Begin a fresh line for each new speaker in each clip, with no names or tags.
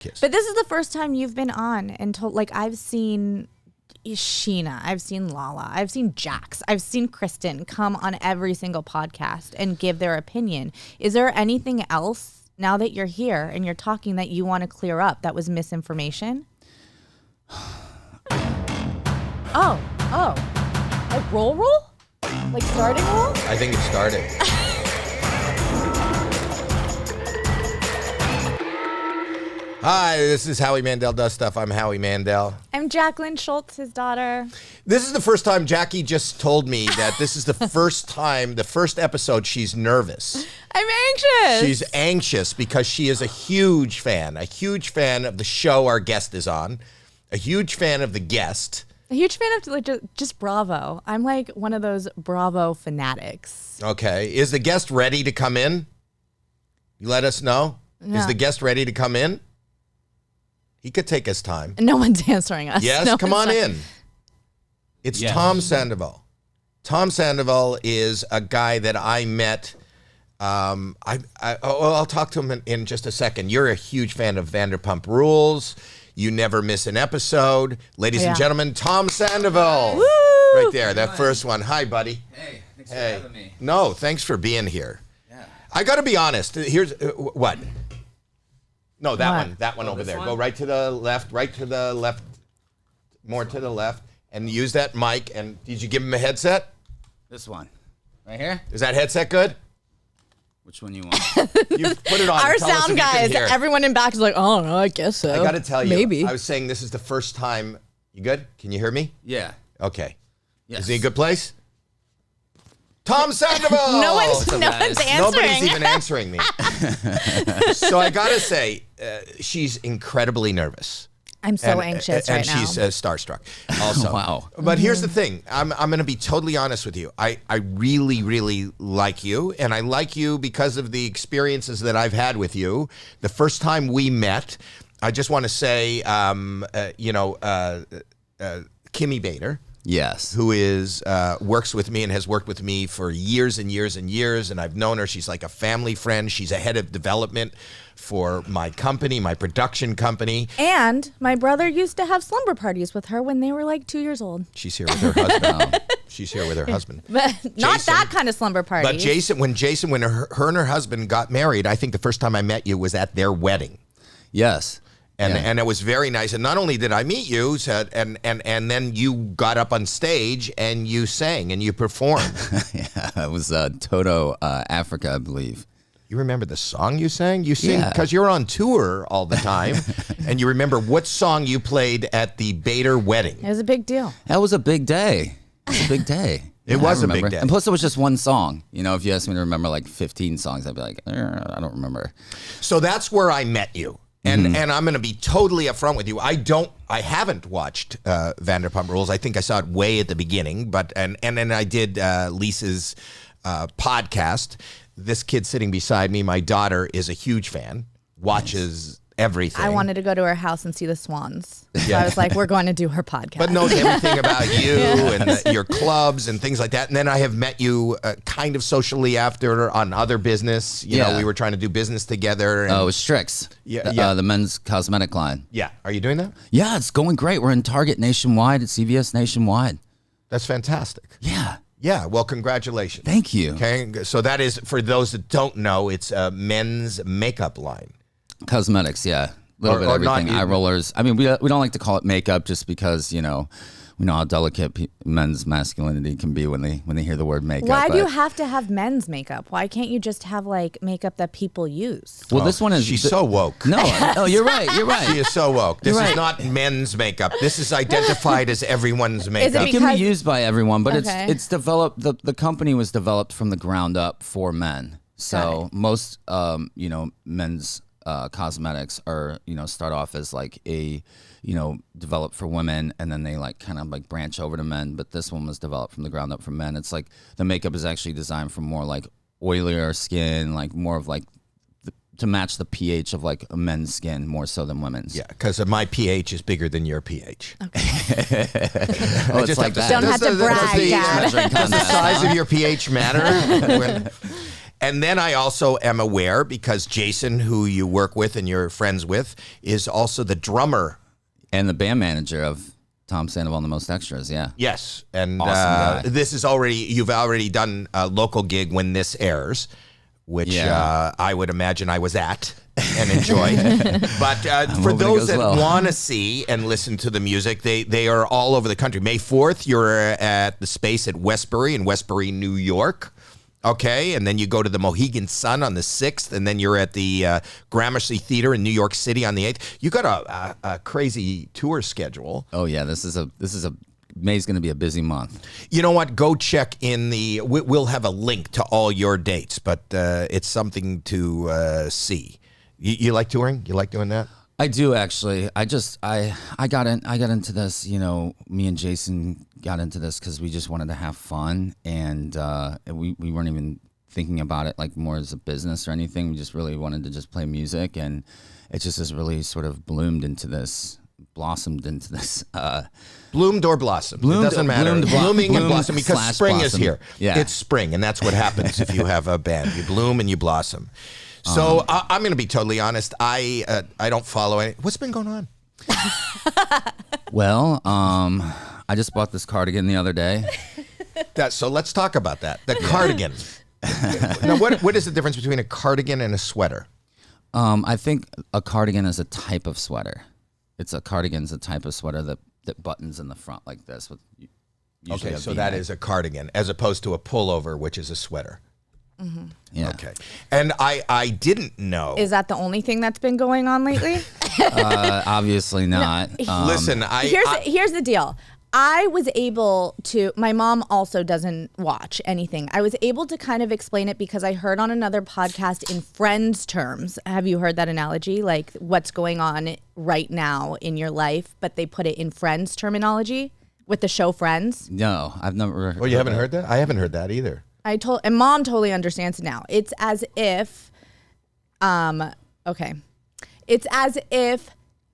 kiss.
But this is the first time you've been on and told, like, I've seen Sheena, I've seen Lala, I've seen Jax, I've seen Kristen come on every single podcast and give their opinion. Is there anything else now that you're here and you're talking that you want to clear up that was misinformation? Oh. Like roll? Like starting roll?
I think it started. Hi, this is Howie Mandel Does Stuff. I'm Howie Mandel.
I'm Jacklyn Shultz, his daughter.
This is the first time Jackie just told me that this is the first episode she's nervous.
I'm anxious.
She's anxious because she is a huge fan of the show our guest is on, a huge fan of the guest.
A huge fan of like just Bravo. I'm like one of those Bravo fanatics.
Okay. Is the guest ready to come in? You let us know.
No.
Is the guest ready to come in? He could take his time.
No one's answering us.
Yes, come on in. It's Tom Sandoval. Tom Sandoval is a guy that I met. I'll talk to him in just a second. You're a huge fan of Vanderpump Rules. You never miss an episode. Ladies and gentlemen, Tom Sandoval.
Woo!
Right there, that first one. Hi, buddy.
Hey, thanks for having me.
No, thanks for being here.
Yeah.
I got to be honest. Here's what? No, that one over there.
one?
Go right to the left, more to the left, and use that mic. And did you give him a headset?
This one. Right here?
Is that headset good?
Which one you want?
You put it on.
Our
Tell us
sound
if you can
guys,
hear.
everyone in back is like, oh, no, I guess so.
I got to tell you,
Maybe.
I was saying this is the first time. You good? Can you hear me?
Yeah.
Okay.
Yes.
Is he a good place? Tom Sandoval!
No one's
up, guys?
answering.
Nobody's even answering me. So I got to say, she's incredibly nervous.
I'm so anxious right now.
And she's starstruck also.
Wow.
But here's the thing. I'm going to be totally honest with you. I really, really like you. And I like you because of the experiences that I've had with you. The first time we met, I just want to say, Kimmy Bader.
Yes.
Who is works with me and has worked with me for years and years and years, and I've known her. She's like a family friend. She's a head of development for my company, my production company.
And my brother used to have slumber parties with her when they were like 2 years old.
She's here with her husband. She's here with her husband.
But not that kind of slumber party.
But when her and her husband got married, I think the first time I met you was at their wedding.
Yes.
And it was very nice. And not only did I meet you, and then you got up on stage and you sang and you performed.
Yeah, it was Toto Africa, I believe.
You remember the song you sang? You sing because you're on tour all the time, and you remember what song you played at the Bader wedding.
It was a big deal.
That was a big day. It was a big day.
It was a big day.
And plus, it was just one song. You know, if you asked me to remember like 15 songs, I'd be like, I don't remember.
So that's where I met you. And I'm going to be totally upfront with you. I haven't watched Vanderpump Rules. I think I saw it way at the beginning, and then I did Lisa's podcast. This kid sitting beside me, my daughter, is a huge fan. Watches everything.
I wanted to go to her house and see the swans. So I was like, we're going to do her podcast.
But knows everything about you and your clubs and things like that. And then I have met you kind of socially after on other business. You know, we were trying to do business together. And,
it was Stryx. The men's cosmetic line.
Yeah. Are you doing that?
Yeah, it's going great. We're in Target nationwide, at CVS nationwide.
That's fantastic.
Yeah.
Yeah, well, congratulations.
Thank you.
Okay, so that is, for those that don't know, it's a men's makeup line.
Cosmetics, yeah. A little bit of everything. Eye rollers. I mean, we don't like to call it makeup just because, you know, we know how delicate men's masculinity can be when they hear the word makeup.
Why do you have to have men's makeup? Why can't you just have like makeup that people use?
Well, this one is...
She's so woke.
No, you're right. You're right.
She is so woke. This is not men's makeup. This is identified as everyone's makeup.
It can be used by everyone, but it's developed... The company was developed from the ground up for men. So most, men's cosmetics are, start off as like a... developed for women, and then they kind of branch over to men. But this one was developed from the ground up for men. It's like the makeup is actually designed for more like oilier skin, like more of like to match the pH of like a men's skin more so than women's.
Yeah, because my pH is bigger than your pH.
Okay.
I just like that.
Don't have to brag, Dad.
Does the size of your pH matter? And then I also am aware, because Jason, who you work with and you're friends with, is also the drummer.
And the band manager of Tom Sandoval and the Most Extras, yeah.
Yes. And
Awesome guy.
this is you've already done a local gig when this airs, which I would imagine I was at and enjoyed. But for those that want to see and listen to the music, they are all over the country. May 4th, you're at the Space at Westbury in Westbury, New York. Okay, and then you go to the Mohegan Sun on the 6th, and then you're at the Gramercy Theater in New York City on the 8th. You got a crazy tour schedule.
Oh yeah, May's going to be a busy month.
You know what? Go check in we'll have a link to all your dates, but it's something to see. You like touring? You like doing that?
I do, actually. I got into this, me and Jason got into this because we just wanted to have fun, and we weren't even thinking about it like more as a business or anything. We just really wanted to just play music, and it just has really sort of blossomed into this.
Bloomed or blossomed. It doesn't matter. Blooming and blossoming, because spring
blossom.
is here.
Yeah.
It's spring, and that's what happens if you have a band. You bloom and you blossom. So I'm going to be totally honest. I don't follow any. What's been going on?
Well, I just bought this cardigan the other day.
So let's talk about that. The cardigan. Now, what is the difference between a cardigan and a sweater?
I think a cardigan is a type of sweater. Cardigan's a type of sweater that buttons in the front like this.
Okay, so that is a cardigan as opposed to a pullover, which is a sweater.
Mm-hmm.
Yeah.
Okay. And I didn't know.
Is that the only thing that's been going on lately?
Obviously not.
Listen,
here's the deal. I was able to, my mom also doesn't watch anything. I was able to kind of explain it because I heard on another podcast in friends terms. Have you heard that analogy? Like what's going on right now in your life, but they put it in friends terminology with the show Friends.
No, I've never heard.
Oh, you haven't heard that? I haven't heard that either.
And mom totally understands it now. It's as if, it's as if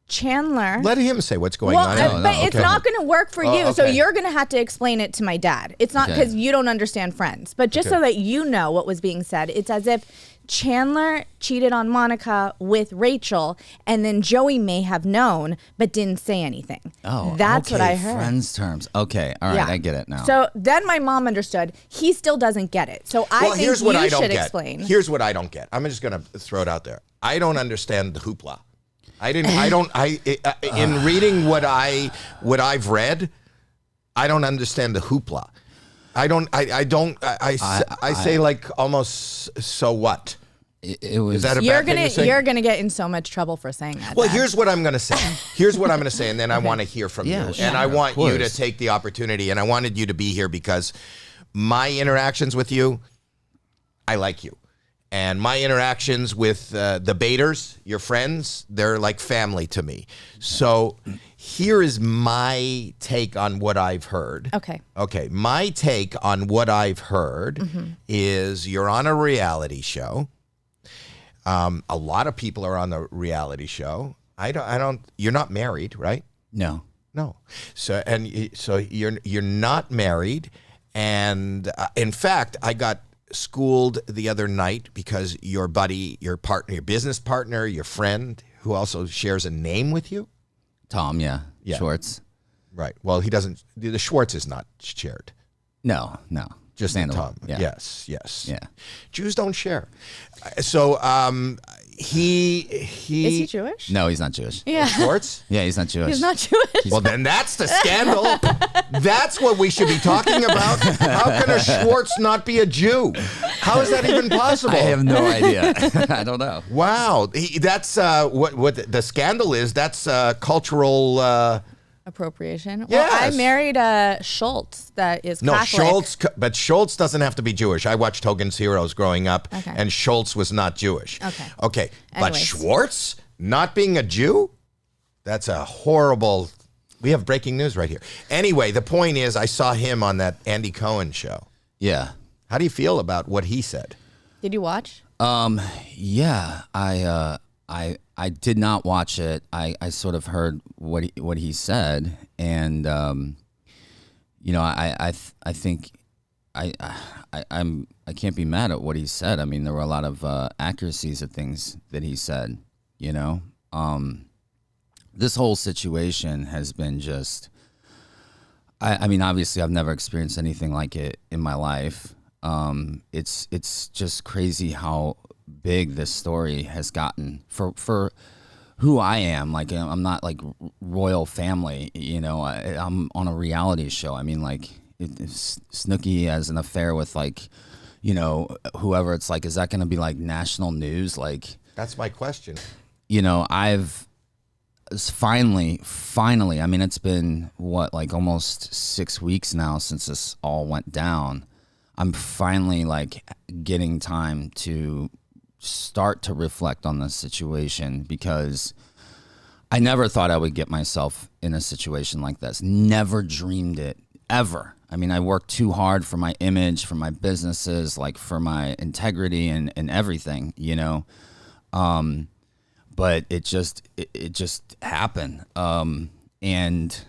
Chandler.
Let him say what's going on.
But it's not going to work for you.
okay.
So you're going to have to explain it to my dad. It's not because you don't understand Friends, but just so that you know what was being said. It's as if Chandler cheated on Monica with Rachel, and then Joey may have known but didn't say anything.
Oh,
that's what I heard.
Friends terms. Okay, all right, I get it now.
So then my mom understood. He still doesn't get it. So I think
here's what
you
I don't
should
get.
explain.
Here's what I don't get. I'm just going to throw it out there. I don't understand the hoopla. In reading what I've read, I don't understand the hoopla. I say like almost, so what?
It was.
Is that a bad thing to say?
You're gonna get in so much trouble for saying that.
Well,
Dad.
here's what I'm going to say. And then I want to hear from you.
Sure,
and I want you to
course.
take the opportunity, and I wanted you to be here because my interactions with you, I like you. And my interactions with the Baders, your friends, they're like family to me. So here is my take on what I've heard.
Okay.
My take on what I've heard is you're on a reality show. A lot of people are on the reality show. You're not married, right?
No.
So you're not married. And in fact, I got schooled the other night because your buddy, your partner, your business partner, your friend who also shares a name with you,
Tom, yeah. Schwartz.
Right. Well, he doesn't. The Schwartz is not shared.
No.
Just
Sandoval.
Tom.
Yeah.
Yes.
Yeah.
Jews don't share. So he
Is he Jewish?
No, he's not Jewish.
Yeah.
Schwartz.
Yeah, he's not Jewish.
He's not Jewish.
Well, then that's the scandal. That's what we should be talking about. How can a Schwartz not be a Jew? How is that even possible?
I have no idea. I don't know.
Wow, that's what the scandal is. That's cultural
appropriation. Well,
Yes.
I married a Schultz that is Catholic.
Schultz, but Schultz doesn't have to be Jewish. I watched Hogan's Heroes growing up, and Schultz was not Jewish. Okay, but
Anyways.
Schwartz not being a Jew, that's a horrible. We have breaking news right here. Anyway, the point is, I saw him on that Andy Cohen show.
Yeah.
How do you feel about what he said?
Did you watch?
Yeah, I did not watch it. I sort of heard what he said, and I think I can't be mad at what he said. I mean, there were a lot of accuracies of things that he said. You know, this whole situation has been just. I mean, obviously, I've never experienced anything like it in my life. It's just crazy how big this story has gotten for who I am. Like, I'm not like royal family, you know. I'm on a reality show. I mean, like, Snooki has an affair with, like, you know, whoever. It's like, is that going to be like national news? Like,
that's my question.
You know, finally, I mean, it's been what, like almost 6 weeks now since this all went down. I'm finally like getting time to start to reflect on this situation, because I never thought I would get myself in a situation like this. Never dreamed it ever. I mean, I worked too hard for my image, for my businesses, like for my integrity and everything, you know. But it just happened. And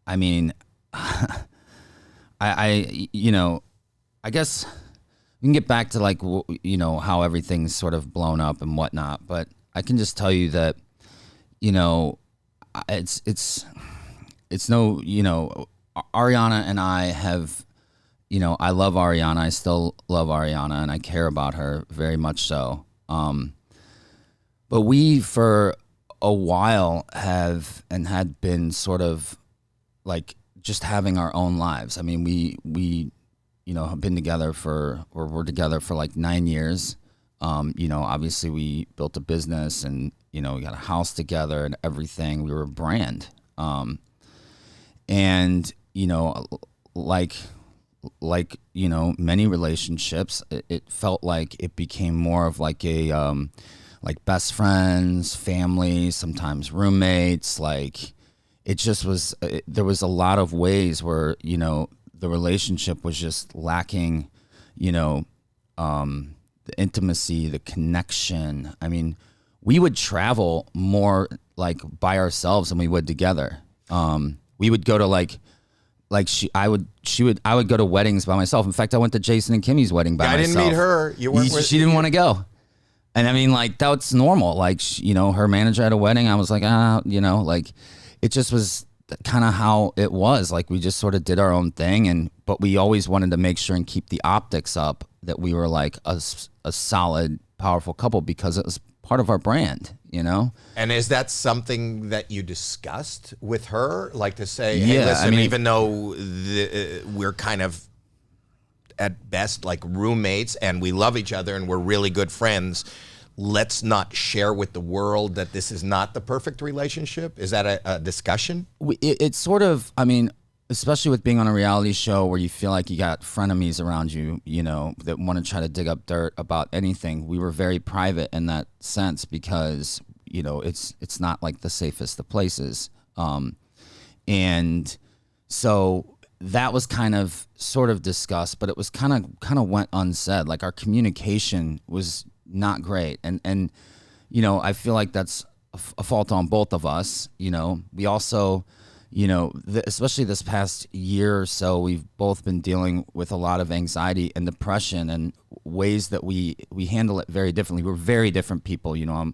I mean, I you know, I guess we can get back to like, you know, how everything's sort of blown up and whatnot. But I can just tell you that, you know, it's no, you know, Ariana and I have, you know, I love Ariana. I still love Ariana, and I care about her very much so. But we, for a while, had been sort of like just having our own lives. I mean, we you know, have been together we're together for like 9 years. You know, obviously we built a business, and, you know, we got a house together and everything. We were a brand. And, you know, like, you know, many relationships, it felt like it became more of like a, like best friends, family, sometimes roommates. Like, it just was, there was a lot of ways where, you know, the relationship was just lacking, you know, the intimacy, the connection. I mean, we would travel more like by ourselves than we would together. We would go to I would go to weddings by myself. In fact, I went to Jason and Kimmy's wedding by myself. I
didn't meet her.
She didn't want to go. And I mean, like, that's normal. Like, you know, her manager at a wedding, I was like, you know, like, it just was kind of how it was. Like, we just sort of did our own thing, but we always wanted to make sure and keep the optics up that we were like a solid, powerful couple, because it was part of our brand, you know?
And is that something that you discussed with her? Like, to say, hey,
yeah,
listen,
I mean,
even though we're kind of at best like roommates and we love each other and we're really good friends, let's not share with the world that this is not the perfect relationship? Is that a discussion?
It's sort of, I mean, especially with being on a reality show where you feel like you got frenemies around you, you know, that want to try to dig up dirt about anything. We were very private in that sense, because, you know, it's not like the safest of places. And so that was kind of sort of discussed, but it was kind of went unsaid. Like, our communication was not great. And, you know, I feel like that's a fault on both of us. You know, we also, you know, especially this past year or so, we've both been dealing with a lot of anxiety and depression, and ways that we handle it very differently. We're very different people. You know,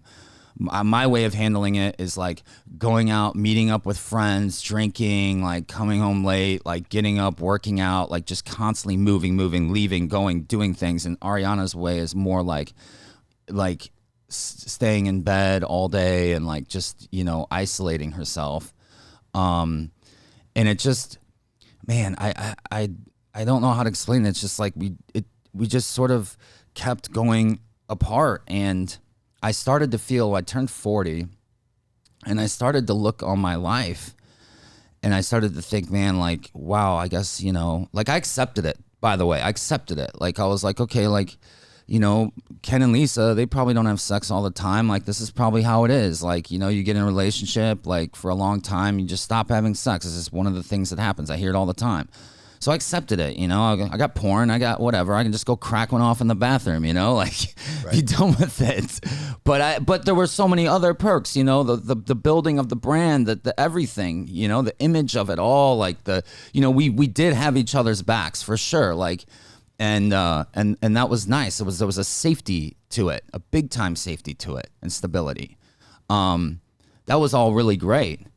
my way of handling it is like going out, meeting up with friends, drinking, like coming home late, like getting up, working out, like just constantly moving, leaving, going, doing things. And Ariana's way is more like staying in bed all day and like just, you know, isolating herself. And it just, man, I don't know how to explain it. It's just like we just sort of kept going apart. And I started to feel, I turned 40, and I started to look on my life, and I started to think, man, like, wow, I guess, you know, like, I accepted it, by the way. I accepted it. Like, I was like, okay, like, you know, Ken and Lisa, they probably don't have sex all the time. Like, this is probably how it is. Like, you know, you get in a relationship, like, for a long time, you just stop having sex. This is one of the things that happens. I hear it all the time. So I accepted it, you know. I got porn, I got whatever. I can just go crack one off in the bathroom, you know, like, right. Be done with it. But there were so many other perks, you know, the building of the brand, the everything, you know, the image of it all, like you know, we did have each other's backs for sure. Like, And that was nice. There was a safety to it, a big time safety to it, and stability. That was all really great.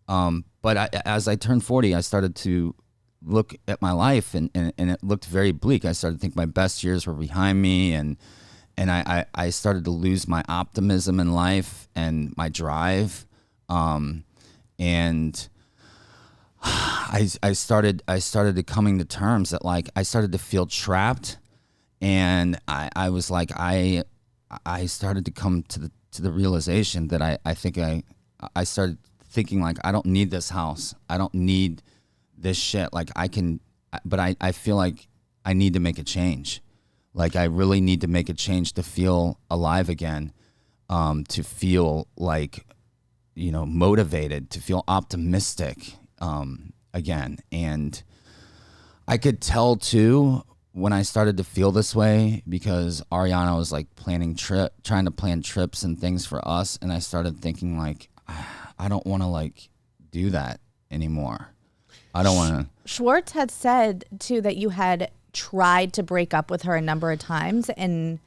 But as I turned 40, I started to look at my life, and it looked very bleak. I started to think my best years were behind me, and I started to lose my optimism in life and my drive. And I started to coming to terms that, like, I started to feel trapped, and I was like, I started to come to the realization that I started thinking, like, I don't need this house. I don't need this shit. Like, but I feel like I need to make a change. Like, I really need to make a change to feel alive again, to feel like, motivated, to feel optimistic again. And I could tell too when I started to feel this way, because Ariana was like trying to plan trips and things for us, and I started thinking, like, I don't want to, like, do that anymore. I don't want to.
Schwartz had said too that you had tried to break up with her a number of times and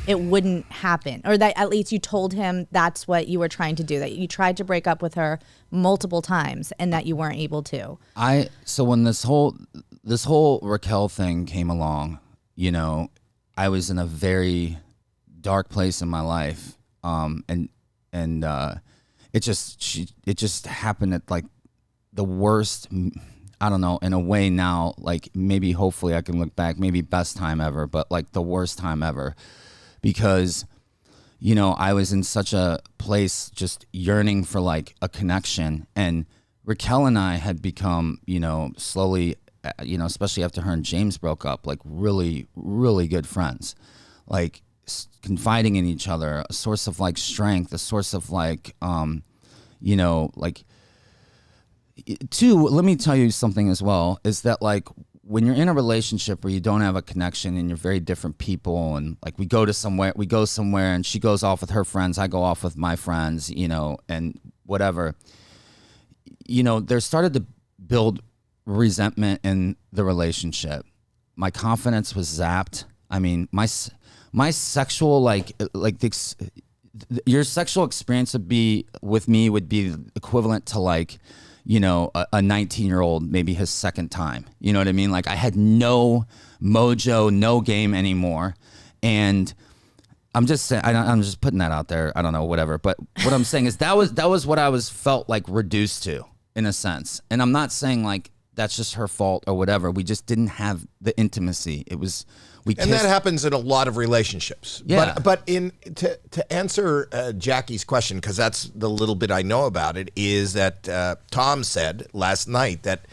it wouldn't happen, or that at least you told him that's what you were trying to do, that you tried to break up with her multiple times and that you weren't able to.
So when this whole Raquel thing came along, I was in a very dark place in my life, and it just happened at, like, the worst. I don't know, in a way now, like, maybe hopefully I can look back, maybe best time ever, but, like, the worst time ever, because, I was in such a place just yearning for, like, a connection. And Raquel and I had become, slowly, especially after her and James broke up, like, really, really good friends, like, confiding in each other, a source of, like, strength, a source of, like, like. Two, let me tell you something as well, is that, like, when you're in a relationship where you don't have a connection and you're very different people, and, like, we go somewhere and she goes off with her friends, I go off with my friends, and whatever, there started to build resentment in the relationship. My confidence was zapped. I mean, my sexual, your sexual experience would be equivalent to, like, a 19-year-old, maybe his second time. You know what I mean? Like, I had no mojo, no game anymore. And I'm just saying, I'm just putting that out there. I don't know, whatever. But what I'm saying is that was what I felt like reduced to, in a sense. And I'm not saying, like, that's just her fault or whatever. We just didn't have the intimacy. And
that happens in a lot of relationships.
Yeah.
But to answer Jackie's question, because that's the little bit I know about it, is that Tom said last night that,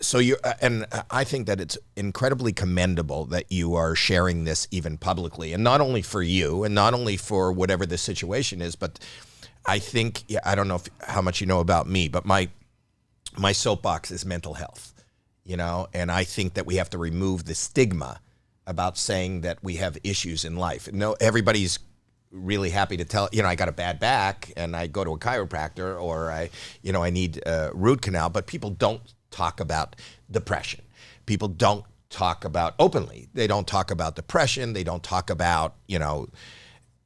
so and I think that it's incredibly commendable that you are sharing this even publicly, and not only for you and not only for whatever the situation is, but I think, I don't know how much you know about me, but my soapbox is mental health. And I think that we have to remove the stigma about saying that we have issues in life. No, everybody's really happy to tell, I got a bad back and I go to a chiropractor, or I need a root canal, but people don't talk about depression. People don't talk about openly. They don't talk about depression. They don't talk about,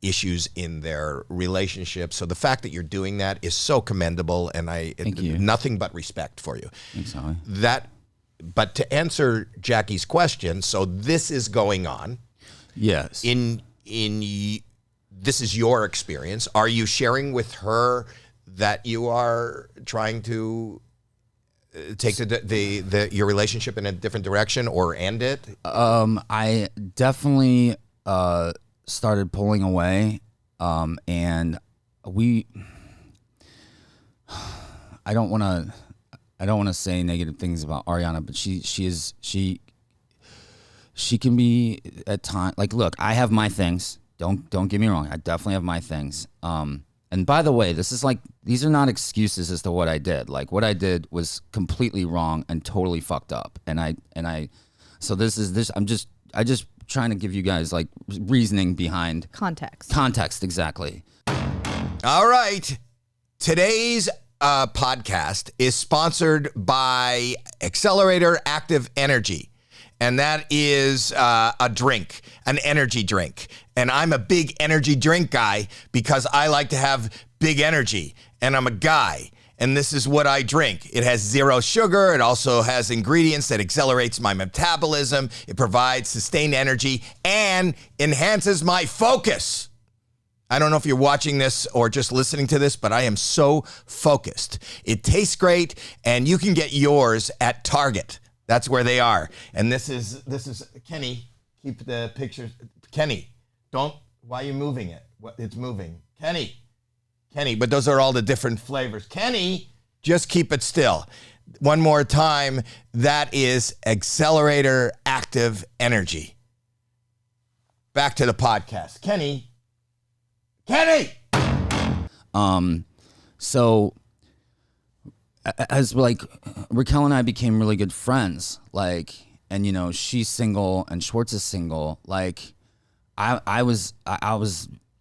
issues in their relationship. So the fact that you're doing that is so commendable, and
Thank you.
Nothing but respect for you.
Thanks, Howie.
But to answer Jackie's question, so this is going on.
Yes.
This is your experience. Are you sharing with her that you are trying to take your relationship in a different direction or end it?
I definitely started pulling away, and I don't want to say negative things about Ariana, but she can be at times, like, look, I have my things. Don't get me wrong. I definitely have my things. And by the way, these are not excuses as to what I did. Like, what I did was completely wrong and totally fucked up. So I'm just trying to give you guys, like, reasoning behind context. Exactly.
All right. Today's podcast is sponsored by Accelerator Active Energy. and that is a drink, an energy drink. And I'm a big energy drink guy because I like to have big energy, and I'm a guy. And this is what I drink. It has 0 sugar. It also has ingredients that accelerates my metabolism. It provides sustained energy and enhances my focus. I don't know if you're watching this or just listening to this, but I am so focused. It tastes great, and you can get yours at Target. That's where they are. And this is Kenny. Keep the pictures. Kenny, why are you moving it? It's moving. Kenny, but those are all the different flavors. Kenny, just keep it still. One more time, that is Accelerator Active Energy. Back to the podcast. Kenny.
So as like Raquel and I became really good friends, like, and you know, she's single and Schwartz is single. Like I was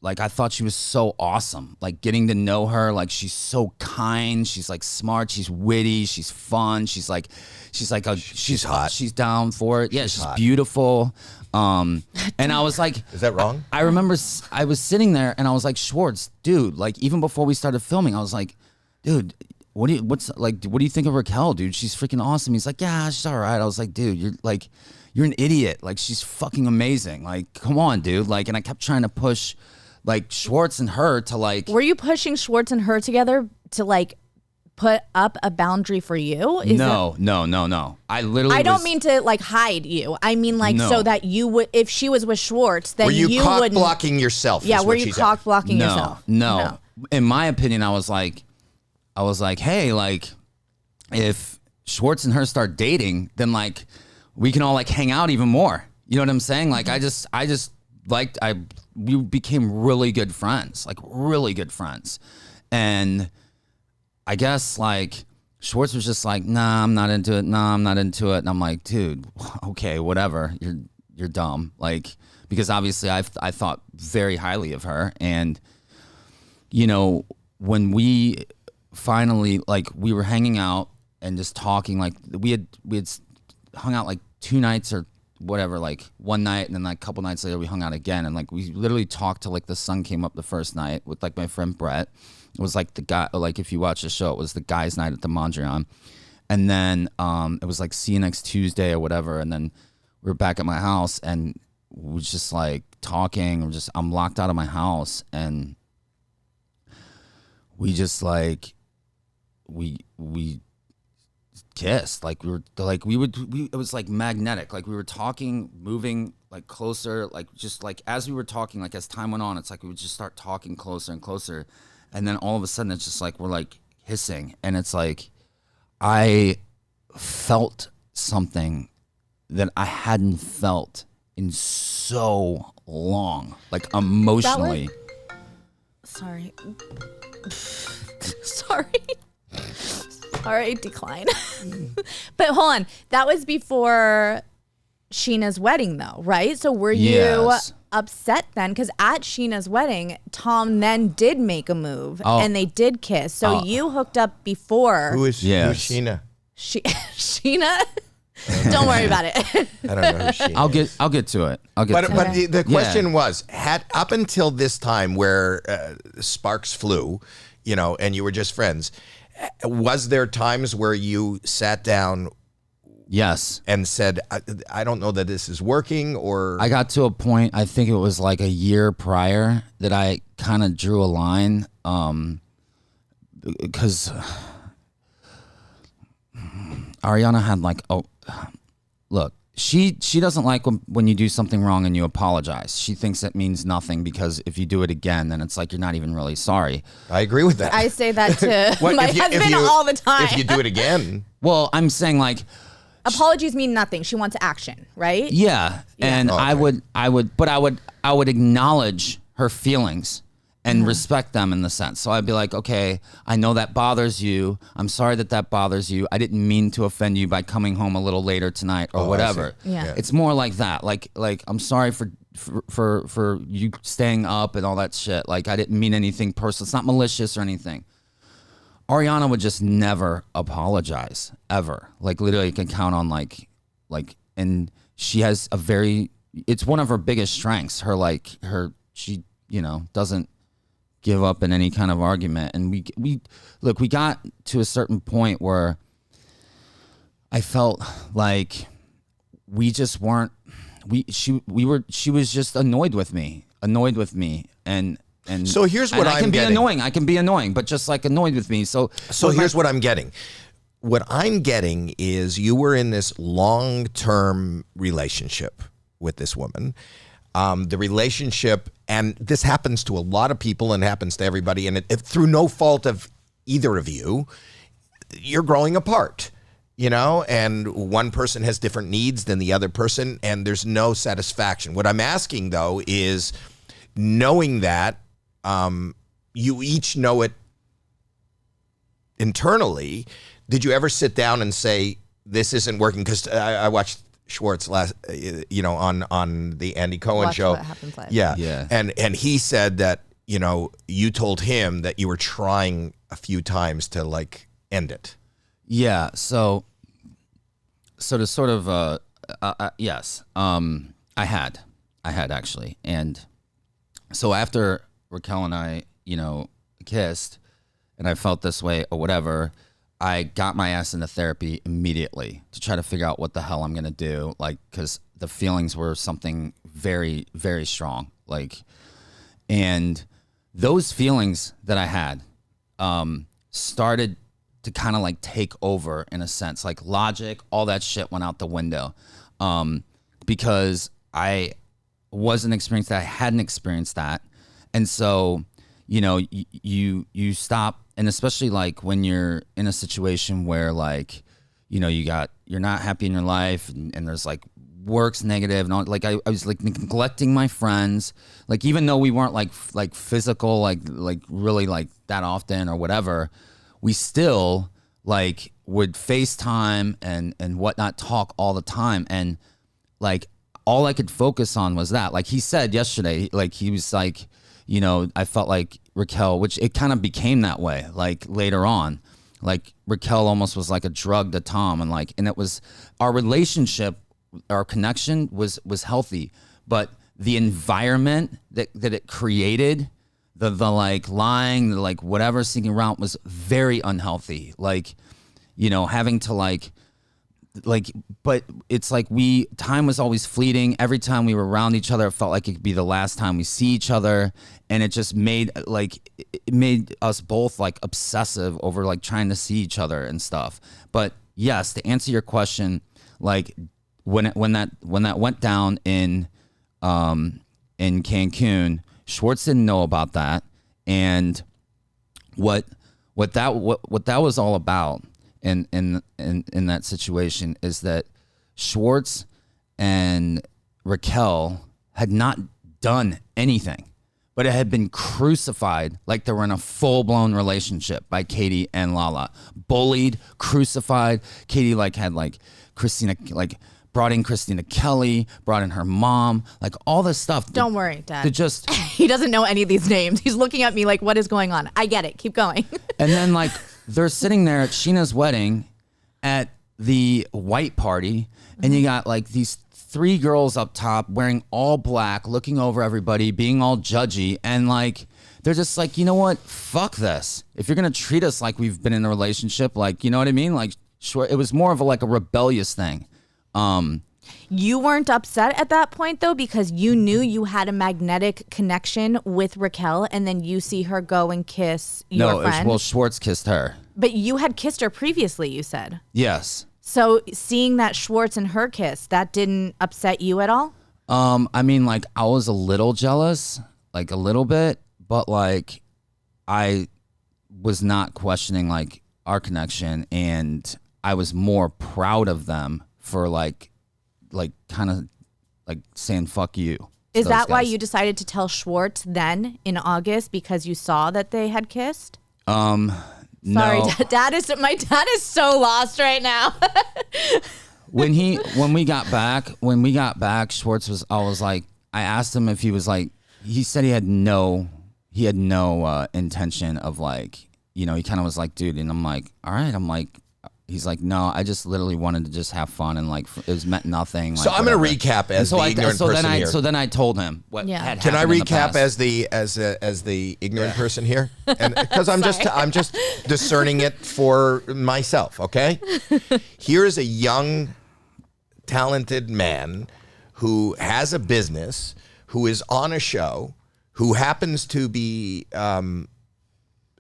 like, I thought she was so awesome. Like getting to know her, like she's so kind. She's like smart. She's witty. She's fun. She's hot. She's down for it. Yeah, she's beautiful. And I was like,
is that wrong?
I remember I was sitting there and I was like, Schwartz, dude, like even before we started filming, I was like, dude, what do you think of Raquel, dude? She's freaking awesome. He's like, yeah, she's all right. I was like, dude, you're an idiot. Like she's fucking amazing. Like, come on, dude. Like, and I kept trying to push like Schwartz and her to like.
Were you pushing Schwartz and her together to like put up a boundary for you?
No. I
don't mean to like hide you. I mean like so that you would, if she was with Schwartz, then
were you
cock wouldn't.
Blocking yourself?
Yeah, were you cock blocking yourself?
No. In my opinion, I was like, hey, like if Schwartz and her start dating, then like we can all like hang out even more. You know what I'm saying? Like we became really good friends, and I guess like Schwartz was just like, nah, I'm not into it. And I'm like, dude, okay, whatever. You're dumb. Like, because obviously I thought very highly of her. And, you know, when we finally, like we were hanging out and just talking, like we had hung out like 2 nights or whatever, like one night, and then like a couple nights later we hung out again, and like we literally talked till like the sun came up the first night with like my friend Brett. It was like the guy, like if you watch the show, it was the guys' night at the Mondrian, and then it was like see you next Tuesday or whatever, and then we were back at my house and we was just like talking. I'm locked out of my house, and we just like we kissed. Like it was like magnetic. Like we were talking, moving like closer, like just like as we were talking, like as time went on, it's like we would just start talking closer and closer. And then all of a sudden it's just like we're like hissing, and it's like I felt something that I hadn't felt in so long, like emotionally.
Sorry, decline. But hold on, that was before Sheena's wedding though, right? So were you upset then? Because at Sheena's wedding, Tom then did make a move and they did kiss. So you hooked up before.
Who's Sheena?
Sheena? Don't worry about it.
I don't know who Sheena
I'll get to it. But
the question was, up until this time where sparks flew, you know, and you were just friends, was there times where you sat down?
Yes.
And said, I don't know that this is working, or...
I got to a point, I think it was like a year prior, that I kind of drew a line, because Ariana had like, look, she doesn't like when you do something wrong and you apologize. She thinks it means nothing, because if you do it again, then it's like you're not even really sorry.
I agree with that.
I say that to my husband all the time.
If you do it again.
Well, I'm saying like...
Apologies mean nothing. She wants action, right?
Yeah. And I would acknowledge her feelings and respect them in the sense. So I'd be like, okay, I know that bothers you. I'm sorry that bothers you. I didn't mean to offend you by coming home a little later tonight or whatever.
Yeah.
It's more like that. Like I'm sorry for you staying up and all that shit. Like I didn't mean anything personal. It's not malicious or anything. Ariana would just never apologize, ever. Like literally you can count on like, and she has a very, it's one of her biggest strengths. She, doesn't give up in any kind of argument. And we got to a certain point where I felt like we just weren't, she was just annoyed with me. And
so here's what I'm getting.
I can be annoying, but just like annoyed with me. So
here's what I'm getting. What I'm getting is you were in this long-term relationship with this woman. The relationship, and this happens to a lot of people and happens to everybody, and through no fault of either of you, you're growing apart, and one person has different needs than the other person, and there's no satisfaction. What I'm asking, though, is knowing that you each know it internally, did you ever sit down and say, this isn't working? Because I watched Schwartz last, on the Andy Cohen show.
What happens live.
Yeah. And he said that, you told him that you were trying a few times to like end it.
Yeah. So to sort of, yes, I had actually. And so after Raquel and I, kissed and I felt this way or whatever, I got my ass into therapy immediately to try to figure out what the hell I'm going to do. Like, cause the feelings were something very, very strong. Like, and those feelings that I had, started to kind of like take over in a sense, like logic, all that shit went out the window. Because I wasn't experienced that. I hadn't experienced that. And so, you stop. And especially like when you're in a situation where like, you're not happy in your life and there's like work's negative and all, like I was like neglecting my friends, like even though we weren't like physical, like really like that often or whatever, we still like would FaceTime and whatnot, talk all the time. And like all I could focus on was that. Like he said yesterday, like he was like, I felt like Raquel, which it kind of became that way, like later on, like Raquel almost was like a drug to Tom, and it was our relationship, our connection was healthy, but the environment that it created, the like lying, the like whatever sneaking around was very unhealthy. Like, having to like, but it's like time was always fleeting. Every time we were around each other, it felt like it could be the last time we see each other. And it just made us both like obsessive over like trying to see each other and stuff. But yes, to answer your question, like when that went down in Cancun, Schwartz didn't know about that. And what that was all about in that situation is that Schwartz and Raquel had not done anything, but it had been crucified like they were in a full-blown relationship by Katie and Lala. Bullied, crucified. Katie like had like Christina, like brought in Christina Kelly, brought in her mom, like all this stuff.
Don't worry, Dad.
He
doesn't know any of these names. He's looking at me like, what is going on? I get it. Keep going.
And then like they're sitting there at Sheena's wedding at the white party, and you got like these 3 girls up top wearing all black, looking over everybody, being all judgy, and like they're just like, you know what? Fuck this. If you're gonna treat us like we've been in a relationship, like, you know what I mean? Like, sure, it was more of a rebellious thing.
You weren't upset at that point though, because you knew you had a magnetic connection with Raquel, and then you see her go and kiss your friend.
Well, Schwartz kissed her.
But you had kissed her previously, you said.
Yes.
So seeing that Schwartz and her kiss, that didn't upset you at all?
I mean, like I was a little jealous, like a little bit, but like I was not questioning like our connection, and I was more proud of them for like kind of like saying fuck you.
Is that why you decided to tell Schwartz then in August, because you saw that they had kissed?
No.
Sorry, my dad is so lost right now.
when we got back, Schwartz was, I asked him if he was like, he said he had no intention of like, he kind of was like, dude, and I'm like, all right, I'm like, he's like, no, I just literally wanted to just have fun and like it was meant nothing.
So
like,
I'm going to recap as the ignorant person here.
So then I told him what had happened.
Can I
recap
in the past. as the ignorant person here? And because I'm just discerning it for myself. Okay. Here is a young, talented man who has a business, who is on a show, who happens to be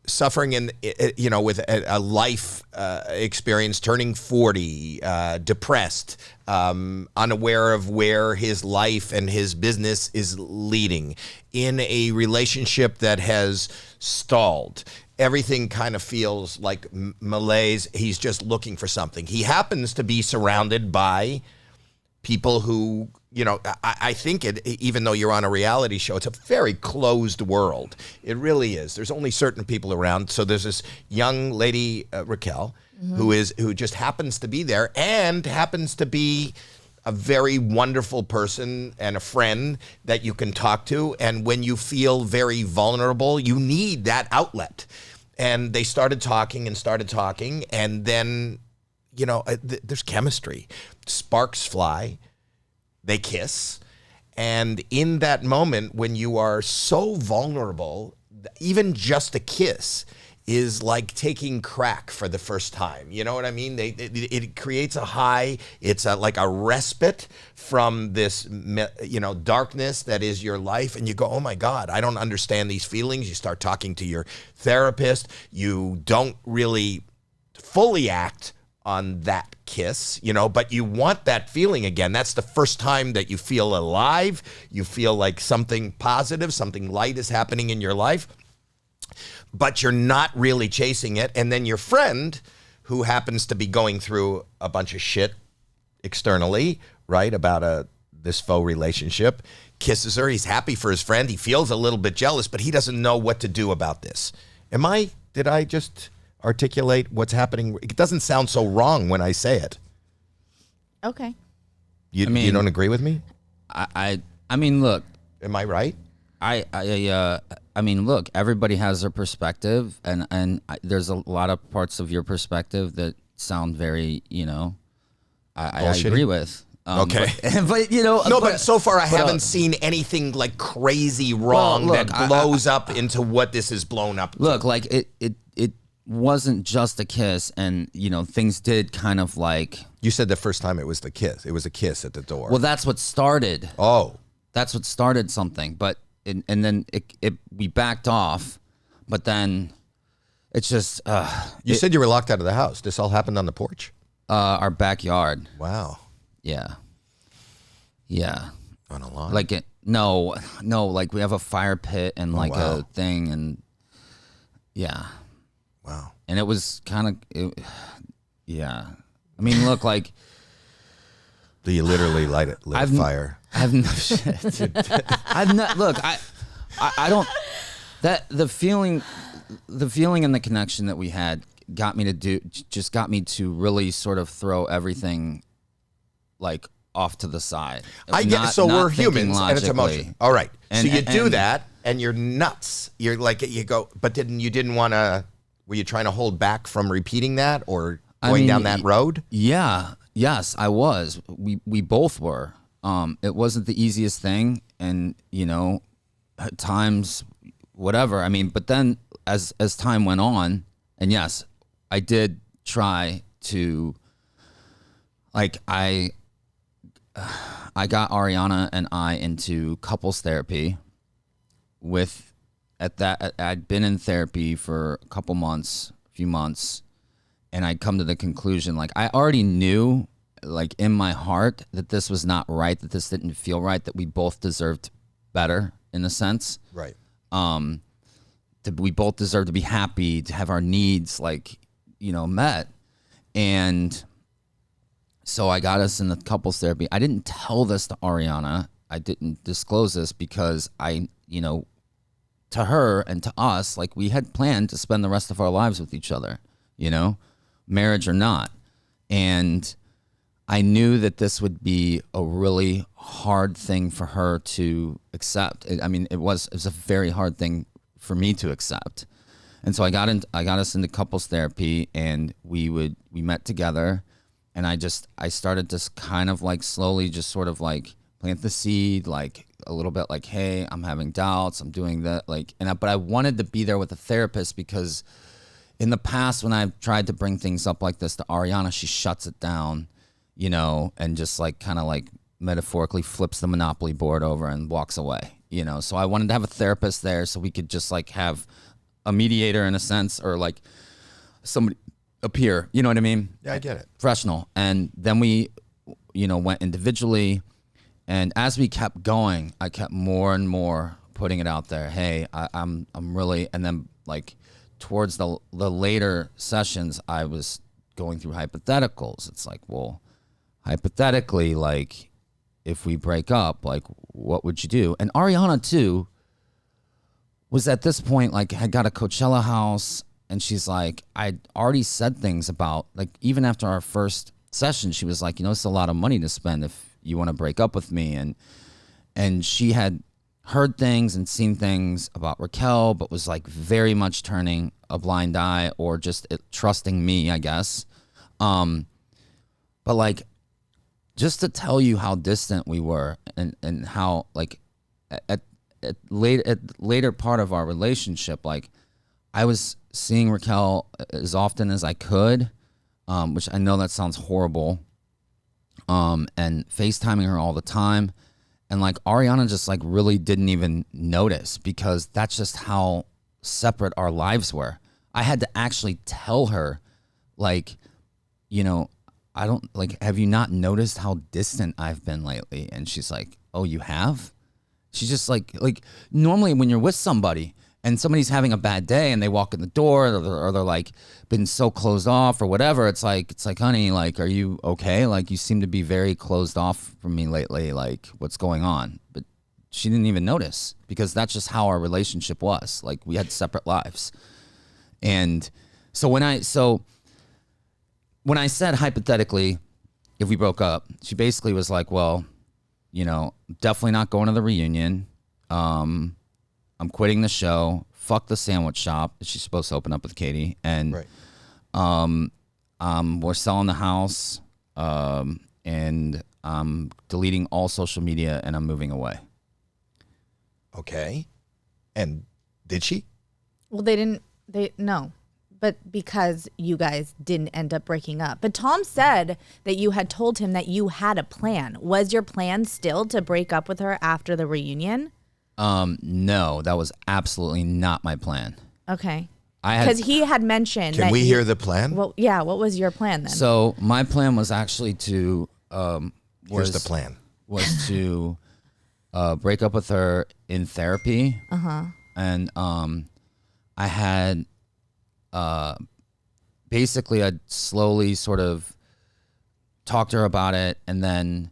suffering with a life experience, turning 40, depressed, unaware of where his life and his business is leading, in a relationship that has stalled. Everything kind of feels like malaise. He's just looking for something. He happens to be surrounded by people who, I think even though you're on a reality show, it's a very closed world. It really is. There's only certain people around. So there's this young lady, Raquel, who just happens to be there and happens to be a very wonderful person and a friend that you can talk to. And when you feel very vulnerable, you need that outlet. And they started talking, and then, there's chemistry. Sparks fly. They kiss. And in that moment, when you are so vulnerable, even just a kiss is like taking crack for the first time. You know what I mean? It creates a high. It's like a respite from this, darkness that is your life. And you go, oh my God, I don't understand these feelings. You start talking to your therapist. You don't really fully act on that kiss, but you want that feeling again. That's the first time that you feel alive. You feel like something positive, something light is happening in your life, but you're not really chasing it. And then your friend, who happens to be going through a bunch of shit externally, right, about this faux relationship, kisses her. He's happy for his friend. He feels a little bit jealous, but he doesn't know what to do about this. Did I just articulate what's happening? It doesn't sound so wrong when I say it.
Okay.
You don't agree with me?
I mean, look.
Am I right?
I mean, look. Everybody has their perspective, and there's a lot of parts of your perspective that sound very, I agree with.
Okay.
But
but so far I haven't seen anything like crazy wrong that blows up into what this is blown up to.
Look, like it wasn't just a kiss, and things did kind of like.
You said the first time it was the kiss. It was a kiss at the door.
Well, that's what started.
Oh,
that's what started something. But and then we backed off, but then it's just.
You said you were locked out of the house. This all happened on the porch.
Our backyard.
Wow.
Yeah.
On a lawn.
Like no, like we have a fire pit and like a thing, and yeah.
Wow.
And it was kind of, yeah. I mean, look, like.
Do you literally lit a fire?
I've no shit. I've not. Look, I don't. That the feeling and the connection that we had got me to really sort of throw everything, like, off to the side.
I get. So we're humans, and it's emotion. All right. So you do that, and you're nuts. You're like, you go, but you didn't want to. Were you trying to hold back from repeating that or going down that road?
Yeah. Yes, I was. We both were. It wasn't the easiest thing, and at times, whatever. I mean, but then as time went on, and yes, I did try to. Like I got Ariana and I into couples therapy. I'd been in therapy for a few months, and I'd come to the conclusion, like, I already knew, like, in my heart that this was not right, that this didn't feel right, that we both deserved better, in a sense.
Right.
We both deserve to be happy, to have our needs, like, met. And so I got us in the couples therapy. I didn't tell this to Ariana. I didn't disclose this because to her and to us, like, we had planned to spend the rest of our lives with each other, marriage or not. And I knew that this would be a really hard thing for her to accept. It was a very hard thing for me to accept. And so I got us into couples therapy, and we met together, and I started to kind of like slowly just sort of like plant the seed, like a little bit like, hey, I'm having doubts, I'm doing that, like, but I wanted to be there with a therapist, because in the past when I've tried to bring things up like this to Ariana, she shuts it down, you know, and just like kind of like metaphorically flips the Monopoly board over and walks away, you know. So I wanted to have a therapist there so we could just like have a mediator in a sense, or like somebody appear, you know what I mean?
Yeah, I get it.
Professional. And then we, you know, went individually. And as we kept going, I kept more and more putting it out there. Hey, I'm really, and then like towards the later sessions, I was going through hypotheticals. It's like, well, hypothetically, like if we break up, like what would you do? And Ariana too was at this point, like, had got a Coachella house, and she's like, I'd already said things about, like, even after our first session, she was like, you know, it's a lot of money to spend if you want to break up with me. And she had heard things and seen things about Raquel, but was like very much turning a blind eye, or just trusting me, I guess. But like, just to tell you how distant we were, and how like at later part of our relationship, like I was seeing Raquel as often as I could, which I know that sounds horrible, and FaceTiming her all the time. And like Ariana just like really didn't even notice, because that's just how separate our lives were. I had to actually tell her, like, you know, I don't, like, have you not noticed how distant I've been lately? And she's like, oh, you have? She's just like normally when you're with somebody and somebody's having a bad day and they walk in the door, or they're like been so closed off or whatever, it's like, honey, like, are you okay? Like, you seem to be very closed off from me lately. Like, what's going on? But she didn't even notice, because that's just how our relationship was. Like, we had separate lives. And so when I said hypothetically, if we broke up, she basically was like, well, you know, definitely not going to the reunion. I'm quitting the show. Fuck the sandwich shop that she's supposed to open up with Katie. And
right.
We're selling the house, and I'm deleting all social media, and I'm moving away.
Okay. And did she?
Well, no. But because you guys didn't end up breaking up. But Tom said that you had told him that you had a plan. Was your plan still to break up with her after the reunion?
No, that was absolutely not my plan.
Okay. Because he had mentioned.
Can we hear the plan?
Well, yeah. What was your plan then?
So my plan was actually to.
Here's the plan.
Was to break up with her in therapy. And I had. Basically, I'd slowly sort of talk to her about it, and then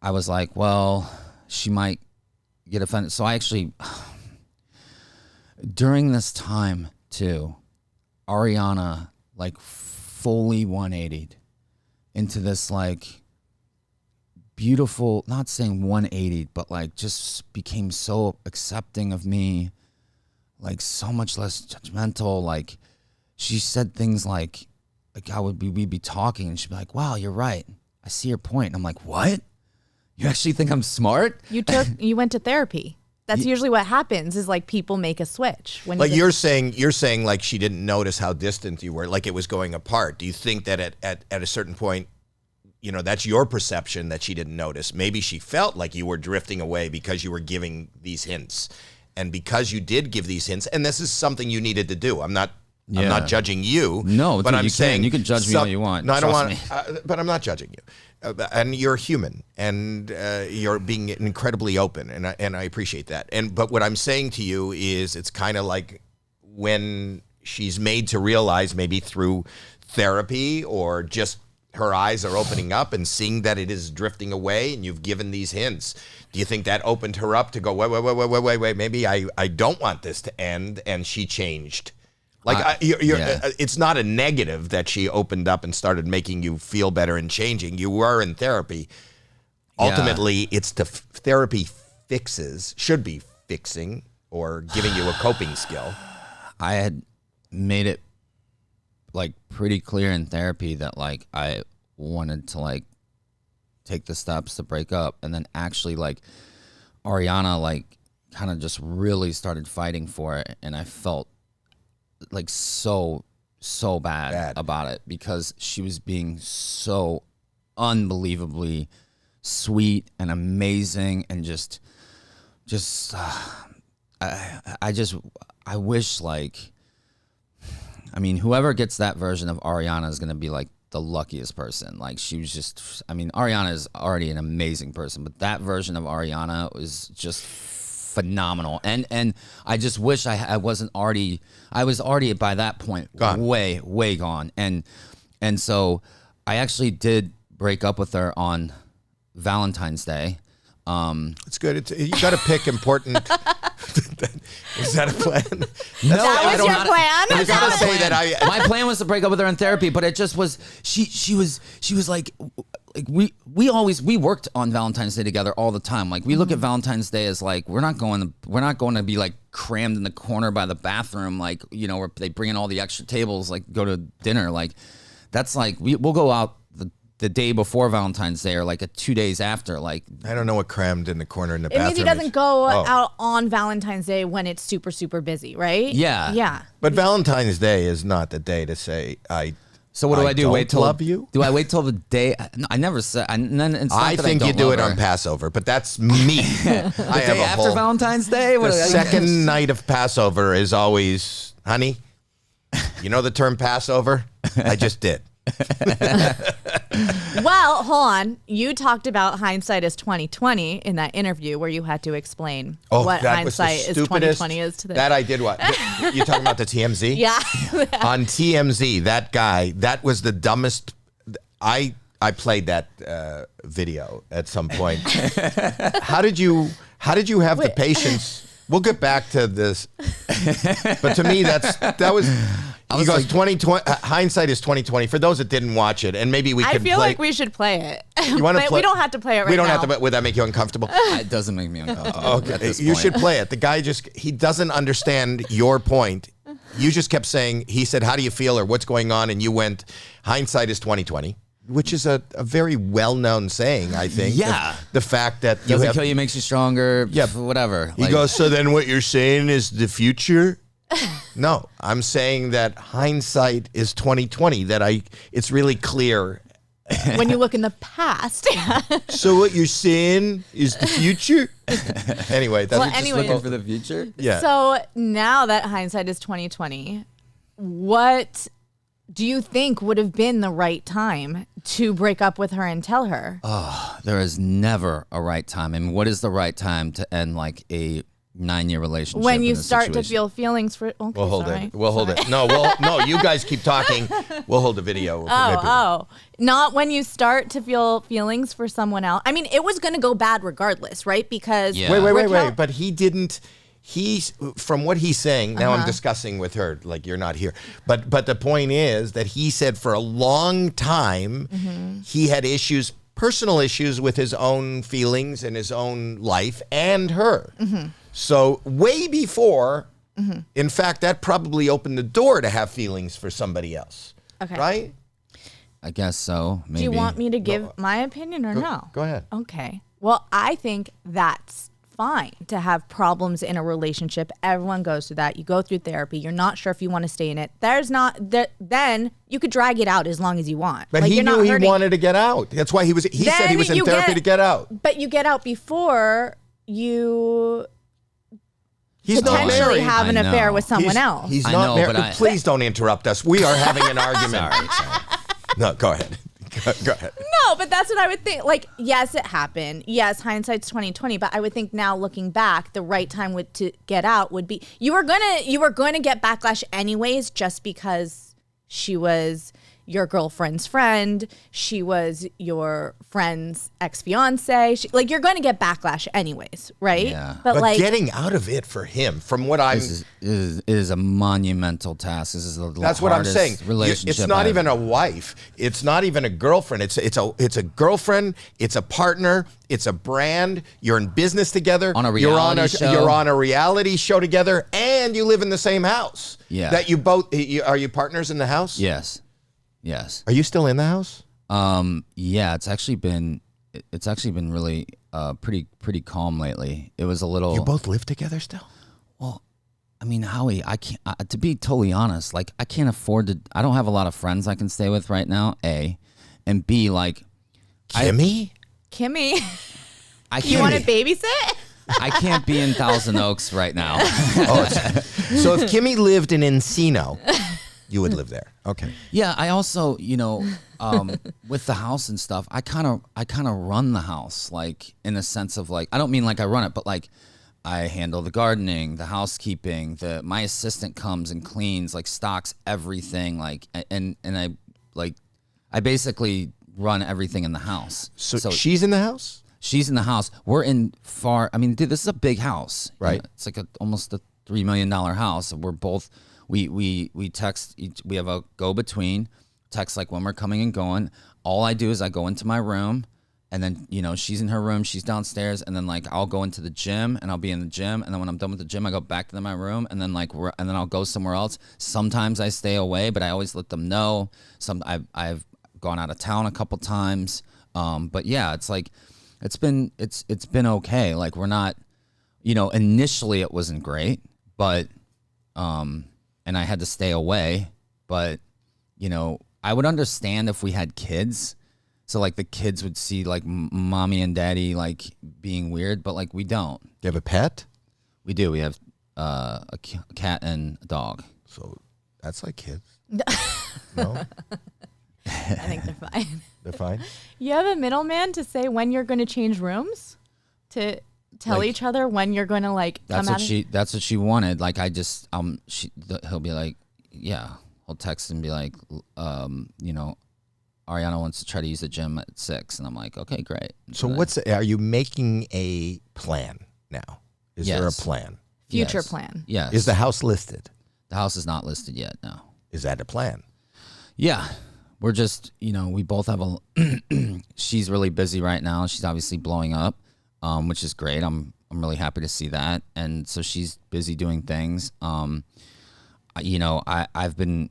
I was like, well, she might get offended. So I actually, during this time too, Ariana like fully 180'd into this like beautiful, not saying 180'd, but like just became so accepting of me, like so much less judgmental. Like, she said things like how would we'd be talking, and she'd be like, wow, you're right, I see your point. And I'm like, what? You actually think I'm smart?
You went to therapy. That's usually what happens, is like people make a switch. When
like you're saying like she didn't notice how distant you were, like it was going apart. Do you think that at a certain point, you know, that's your perception, that she didn't notice? Maybe she felt like you were drifting away because you were giving these hints. And because you did give these hints, and this is something you needed to do. I'm not judging you.
No,
but
dude,
I'm saying
you can judge me all you want.
No, I don't want.
Me.
But I'm not judging you. And you're human, and you're being incredibly open, and I appreciate that. But what I'm saying to you is, it's kind of like when she's made to realize, maybe through therapy or just her eyes are opening up and seeing that it is drifting away, and you've given these hints. Do you think that opened her up to go, wait, maybe I don't want this to end, and she changed? Like, it's not a negative that she opened up and started making you feel better and changing. You were in therapy. Ultimately, it's therapy should be fixing or giving you a coping skill.
I had made it like pretty clear in therapy that like I wanted to like take the steps to break up, and then actually like Ariana like kind of just really started fighting for it, and I felt like so bad about it because she was being so unbelievably sweet and amazing, and just I wish like, I mean, whoever gets that version of Ariana is going to be like the luckiest person. Like she was just, I mean, Ariana is already an amazing person, but that version of Ariana was just phenomenal. And I just wish I was already by that point way gone. And so I actually did break up with her on Valentine's Day.
It's good. You got to pick important. Was that a plan?
No, that was your plan.
I was going to say that
my plan was to break up with her in therapy, but it just was. She was like we worked on Valentine's Day together all the time. Like we look at Valentine's Day as like we're not going to be like crammed in the corner by the bathroom, like where they bring in all the extra tables, like go to dinner. Like that's like we'll go out the day before Valentine's Day or like 2 days after. Like
I don't know what crammed in the corner in the bathroom.
It means he doesn't go out on Valentine's Day when it's super, super busy, right?
Yeah.
But Valentine's Day is not the day to say
So what do I do? Wait till
love you?
Do I wait till the day? No, I never said.
I think you do it on Passover, but that's me. I have
after Valentine's Day.
The second night of Passover is always, honey. You know the term Passover? I just did.
Well, hold on. You talked about hindsight is 2020 in that interview where you had to explain what hindsight is 2020 is to this.
That I did what? You talking about the TMZ?
Yeah.
On TMZ, that guy, that was the dumbest. I played that video at some point. How did you have the patience? We'll get back to this, but to me, that was. He goes, like, 2020. Hindsight is 2020. For those that didn't watch it, and maybe we could.
I feel like we should play it.
You want to play?
We don't have to play it right now.
We don't have to. Would that make you uncomfortable?
It doesn't make me uncomfortable.
Okay, you should play it. The guy he doesn't understand your point. You just kept saying. He said, "How do you feel?" or "What's going on?" and you went, "Hindsight is 2020." Which is a very well-known saying, I think.
Yeah.
The fact that
doesn't kill you makes you stronger.
Yeah.
Whatever.
He goes, so then what you're saying is the future? No, I'm saying that hindsight is 2020. That it's really clear.
When you look in the past.
So what you're saying is the future? Anyway, that's
just looking for the future?
Yeah.
So now that hindsight is 2020, what do you think would have been the right time to break up with her and tell her?
Oh, there is never a right time. I mean, what is the right time to end like a 9-year relationship?
When you start to feel feelings for. Okay,
we'll hold it. We'll hold it. No, you guys keep talking. We'll hold the video.
Not when you start to feel feelings for someone else. I mean, it was going to go bad regardless, right? Because
wait. But he didn't. From what he's saying, now I'm discussing with her, like you're not here. But the point is that he said for a long time he had personal issues with his own feelings and his own life and her. So way before, in fact, that probably opened the door to have feelings for somebody else. Okay. Right?
I guess so. Maybe.
Do you want me to give my opinion or no?
Go ahead.
Okay. Well, I think that's fine to have problems in a relationship. Everyone goes through that. You go through therapy. You're not sure if you want to stay in it. Then you could drag it out as long as you want.
But he knew he wanted to get out. That's why he said he was in therapy to get out.
But you get out before you
He's
potentially have an affair with someone else.
He's not married. Please don't interrupt us. We are having an argument.
Sorry.
No, go ahead. Go ahead.
No, but that's what I would think. Like, yes, it happened. Yes, hindsight's 2020. But I would think now, looking back, the right time to get out would be you were gonna get backlash anyways, just because she was your girlfriend's friend. She was your friend's ex-fiance. Like, you're going to get backlash anyways, right?
Yeah.
But
like
getting out of it for him, from what I'm...
It is a monumental task. This is the
That's what I'm saying.
Relationship
It's not even a wife. It's not even a girlfriend. It's a girlfriend. It's a partner. It's a brand. You're in business together.
On a reality show.
You're on a reality show together, and you live in the same house.
Yeah.
That you both are you partners in the house?
Yes.
Are you still in the house?
Yeah. It's actually been really pretty calm lately. It was a little.
You both live together still?
Well, I mean, Howie, I can't. To be totally honest, like I can't afford to. I don't have a lot of friends I can stay with right now. A, and B, like
Kimmy.
I can't.
you want to babysit?
I can't be in Thousand Oaks right now.
So if Kimmy lived in Encino, you would live there. Okay.
Yeah, I also, with the house and stuff, I kind of run the house, like in a sense of like, I don't mean like I run it, but like I handle the gardening, the housekeeping, my assistant comes and cleans, like stocks everything, like, and I basically run everything in the house.
So she's in the house?
She's in the house. We're in dude, this is a big house.
Right.
It's like almost a $3 million house. We're both, we text, we have a go-between, text like when we're coming and going. All I do is I go into my room, and then, she's in her room, she's downstairs, and then like I'll go into the gym, and I'll be in the gym, and then when I'm done with the gym, I go back to my room, and then and then I'll go somewhere else. Sometimes I stay away, but I always let them know. I've gone out of town a couple times. But yeah, it's like, it's been okay. Like we're not, initially it wasn't great, but, and I had to stay away, but, I would understand if we had kids. So like the kids would see like mommy and daddy like being weird, but like we don't.
Do you have a pet?
We do. We have a cat and a dog.
So that's like kids. No?
I think they're fine.
They're fine?
You have a middleman to say when you're going to change rooms? To tell each other when you're going to like come out?
That's what she wanted. Like I just, he'll be like, yeah. He'll text and be like, Ariana wants to try to use the gym at 6. And I'm like, okay, great.
So are you making a plan now? Is there a plan?
Future plan.
Yes.
Is the house listed?
The house is not listed yet, no.
Is that a plan?
Yeah. We're just, we both have she's really busy right now. She's obviously blowing up, which is great. I'm really happy to see that. And so she's busy doing things. I've been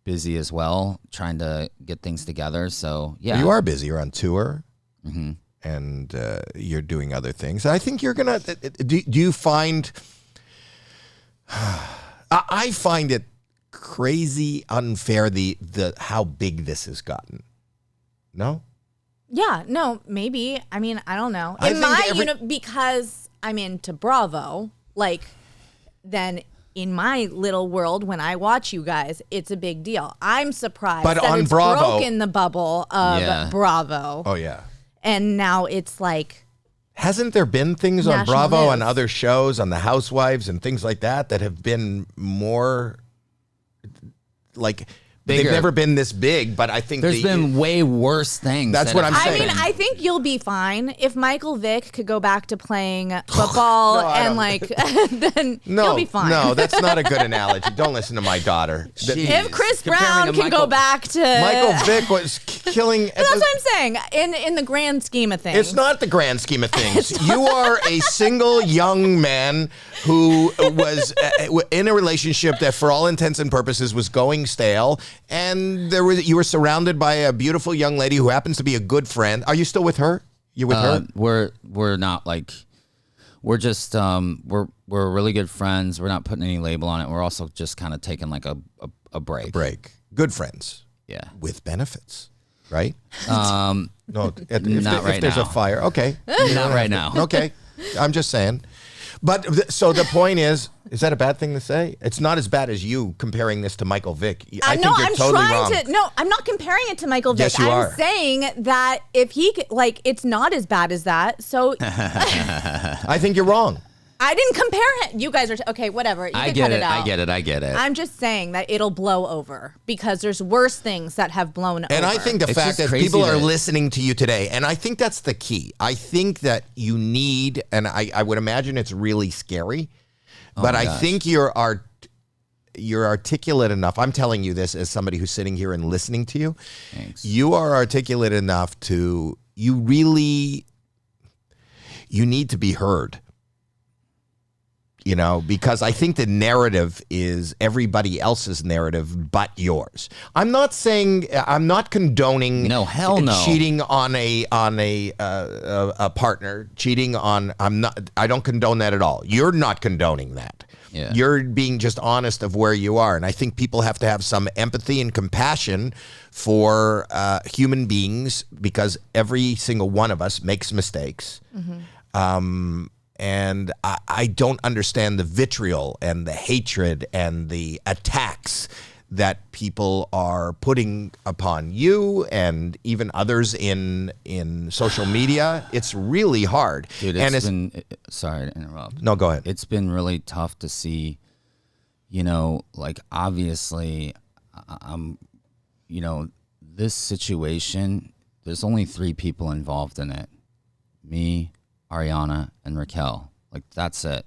busy as well, trying to get things together. So yeah,
well, you are busy. You're on tour, and you're doing other things. I think you're gonna. Do you find? I find it crazy unfair the how big this has gotten. No.
Yeah. No. Maybe. I mean, I don't know. Because I'm into Bravo, like then. In my little world, when I watch you guys, it's a big deal. I'm surprised
but
that
on
it's
Bravo,
broken the bubble of Bravo.
Oh, yeah.
And now it's like...
Hasn't there been things on
National
Bravo
news.
and other shows, on the Housewives and things like that have been more... like...
Bigger.
They've never been this big, but I think
there's been way worse things.
That's what I'm saying.
I mean, I think you'll be fine if Michael Vick could go back to playing football then you'll be fine.
No, that's not a good analogy. Don't listen to my daughter.
If Chris Brown can go back to...
Michael Vick was killing...
That's what I'm saying. In the grand scheme of things.
It's not the grand scheme of things. You are a single young man who was in a relationship that for all intents and purposes was going stale. And you were surrounded by a beautiful young lady who happens to be a good friend. Are you still with her? You with her?
We're not like, we're just we're really good friends. We're not putting any label on it. We're also just kind of taking like a break.
A break. Good friends.
Yeah.
With benefits, right?
No,
if there's
now.
A fire, okay.
Not right now.
Okay, I'm just saying. But so the point is that a bad thing to say? It's not as bad as you comparing this to Michael Vick. I think you're totally wrong.
No, I'm not comparing it to Michael Vick.
Yes, you are.
I'm saying that if he could, like, it's not as bad as that. So
I think you're wrong.
I didn't compare it. You guys are okay. Whatever. You
I
can
get
cut
it.
out.
I get it.
I'm just saying that it'll blow over because there's worse things that have blown over.
And I think the fact that people are listening to you today, and I think that's the key. I think that you need, and I would imagine it's really scary, but I think you're articulate enough. I'm telling you this as somebody who's sitting here and listening to you.
Thanks.
You are articulate enough to, you need to be heard. You know, because I think the narrative is everybody else's narrative but yours. I'm not condoning cheating on a partner, cheating on I don't condone that at all. You're not condoning that.
Yeah.
You're being just honest of where you are. And I think people have to have some empathy and compassion for human beings because every single one of us makes mistakes. Mm-hmm. And I don't understand the vitriol and the hatred and the attacks that people are putting upon you and even others in social media. It's really hard.
Dude, sorry to interrupt.
No, go ahead.
It's been really tough to see, like obviously, this situation, there's only 3 people involved in it. Me, Ariana, and Raquel. Like, that's it.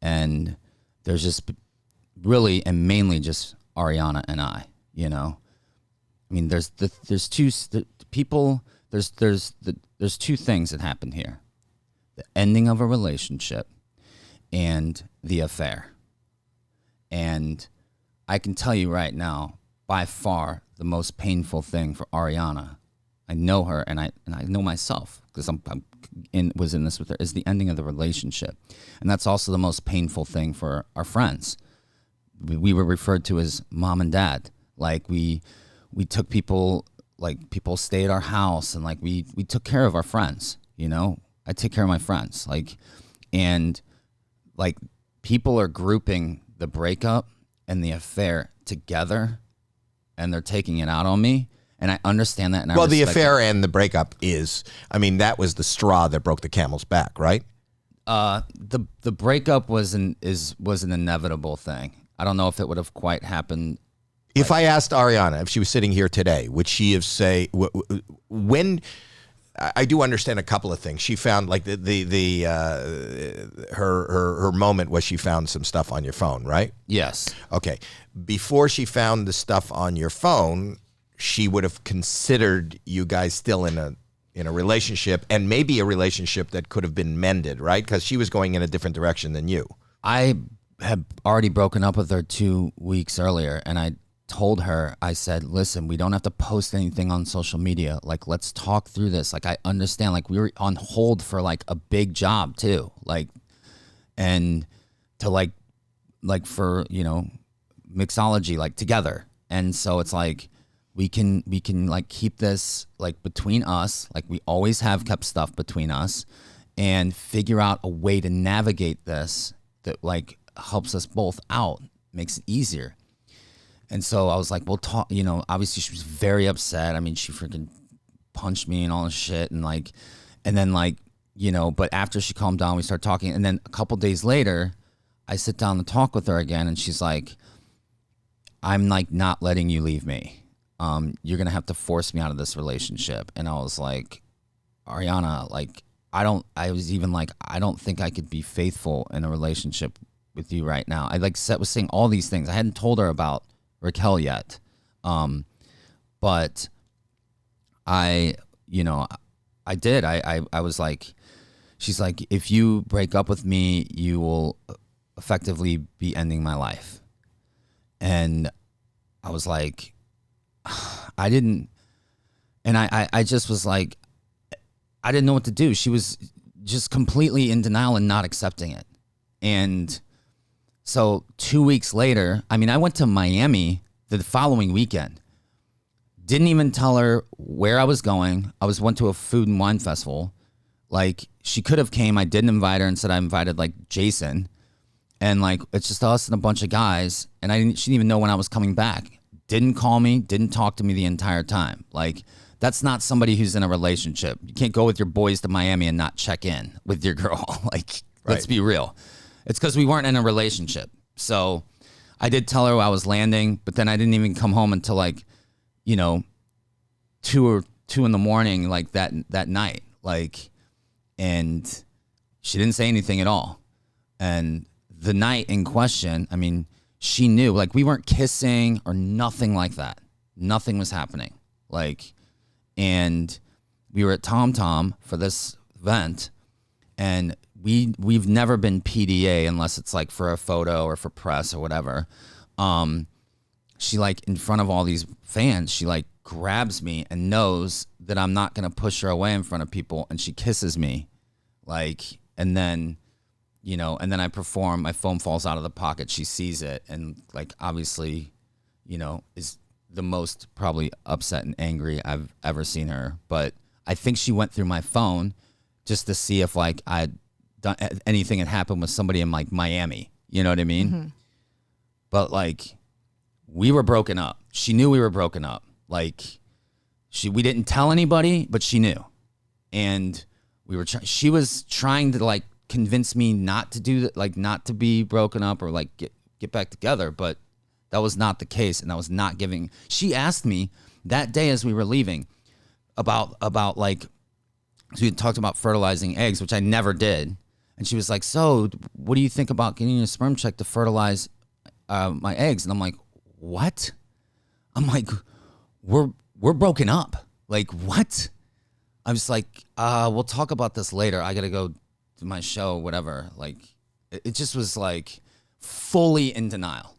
And there's just really and mainly just Ariana and I, I mean, there's two things that happened here. The ending of a relationship and the affair. And I can tell you right now, by far the most painful thing for Ariana, I know her and I know myself because was in this with her, is the ending of the relationship. And that's also the most painful thing for our friends. We were referred to as mom and dad. Like we took people, like people stay at our house and like we took care of our friends, I take care of my friends. And people are grouping the breakup and the affair together and they're taking it out on me. And I understand that. And
the affair and the breakup that was the straw that broke the camel's back, right?
The breakup was an inevitable thing. I don't know if it would have quite happened.
If I asked Ariana if she was sitting here today, would she have when? I do understand a couple of things. She found like her moment was she found some stuff on your phone, right?
Yes.
Okay. Before she found the stuff on your phone, she would have considered you guys still in a relationship and maybe a relationship that could have been mended, right? Because she was going in a different direction than you.
I had already broken up with her 2 weeks earlier, and I told her, I said, listen, we don't have to post anything on social media. Like, let's talk through this. Like, I understand, like, we were on hold for, like, a big job, too. Like, and to, like for, mixology, like, together. And so it's like, we can like keep this like between us, like we always have kept stuff between us, and figure out a way to navigate this that like helps us both out, makes it easier. And so I was like, we'll talk, obviously she was very upset. I mean, she freaking punched me and all this shit. And then but after she calmed down, we started talking. And then a couple days later, I sit down to talk with her again. And she's like, I'm like not letting you leave me. You're going to have to force me out of this relationship. And I was like, Ariana, like, I don't think I could be faithful in a relationship with you right now. I was saying all these things. I hadn't told her about Raquel yet. But I did. I was like, she's like, if you break up with me, you will effectively be ending my life. And I was like, I didn't, and I just was like, I didn't know what to do. She was just completely in denial and not accepting it. And so 2 weeks later, I went to Miami the following weekend. Didn't even tell her where I was going. Went to a food and wine festival. Like, she could have came. I didn't invite her and said I invited like Jason. And like, it's just us and a bunch of guys. And she didn't even know when I was coming back. Didn't call me, didn't talk to me the entire time. Like, that's not somebody who's in a relationship. You can't go with your boys to Miami and not check in with your girl. Like, Let's be real. It's because we weren't in a relationship. So I did tell her I was landing, but then I didn't even come home until like, 2 in the morning, like that night. Like, and she didn't say anything at all. And the night in question, I mean, she knew, like, we weren't kissing or nothing like that. Nothing was happening. Like, and we were at TomTom for this event, and we've never been PDA unless it's like for a photo or for press or whatever. She, like, in front of all these fans, she like grabs me and knows that I'm not gonna push her away in front of people, and she kisses me, like, and then I perform, my phone falls out of the pocket, she sees it, and like obviously, is the most probably upset and angry I've ever seen her. But I think she went through my phone just to see if like I'd done anything had happened with somebody in like Miami. You know what I mean? Mm-hmm. But like, we were broken up. She knew we were broken up. Like, we didn't tell anybody, but she knew. And she was trying to like convince me not to do that, like not to be broken up or like get back together. But that was not the case. And that was not giving. She asked me that day as we were leaving about like, so we talked about fertilizing eggs, which I never did. And she was like, so what do you think about getting a sperm check to fertilize my eggs? And I'm like, what? I'm like, we're broken up. Like, what? I was like, we'll talk about this later. I got to go to my show, whatever. Like, it just was like fully in denial.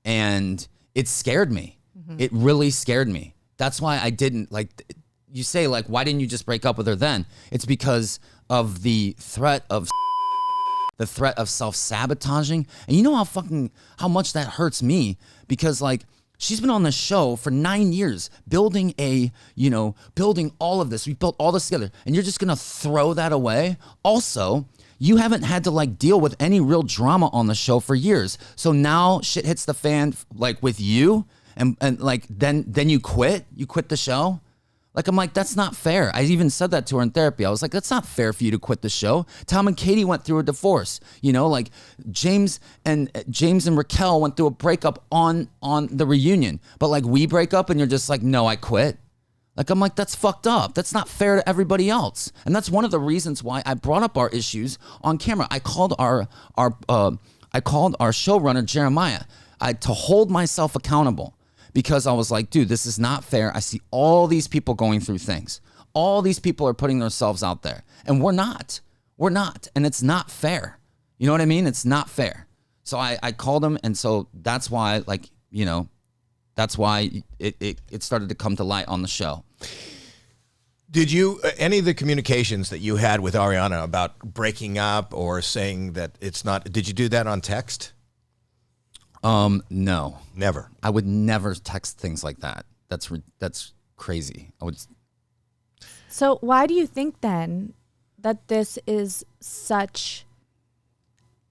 And it scared me. Mm-hmm. It really scared me. That's why I didn't, like, you say, like, why didn't you just break up with her then? It's because of the threat of self-sabotaging. And you know how much that hurts me, because like, she's been on the show for 9 years, building all of this. We built all this together, and you're just gonna throw that away. Also, you haven't had to like deal with any real drama on the show for years. So now shit hits the fan, like with you, and like then you quit the show. Like, I'm like, that's not fair. I even said that to her in therapy. I was like, that's not fair for you to quit the show. Tom and Katie went through a divorce. Like James and Raquel went through a breakup on the reunion. But like, we break up and you're just like, no, I quit. Like, I'm like, that's fucked up. That's not fair to everybody else. And that's one of the reasons why I brought up our issues on camera. I called our showrunner, Jeremiah, to hold myself accountable. Because I was like, dude, this is not fair. I see all these people going through things. All these people are putting themselves out there. And we're not. And it's not fair. You know what I mean? It's not fair. So I called him. And so that's why, like, that's why it started to come to light on the show.
Did you, any of the communications that you had with Ariana about breaking up or saying that it's not, did you do that on text?
No,
never.
I would never text things like that. That's crazy.
So why do you think then that this is such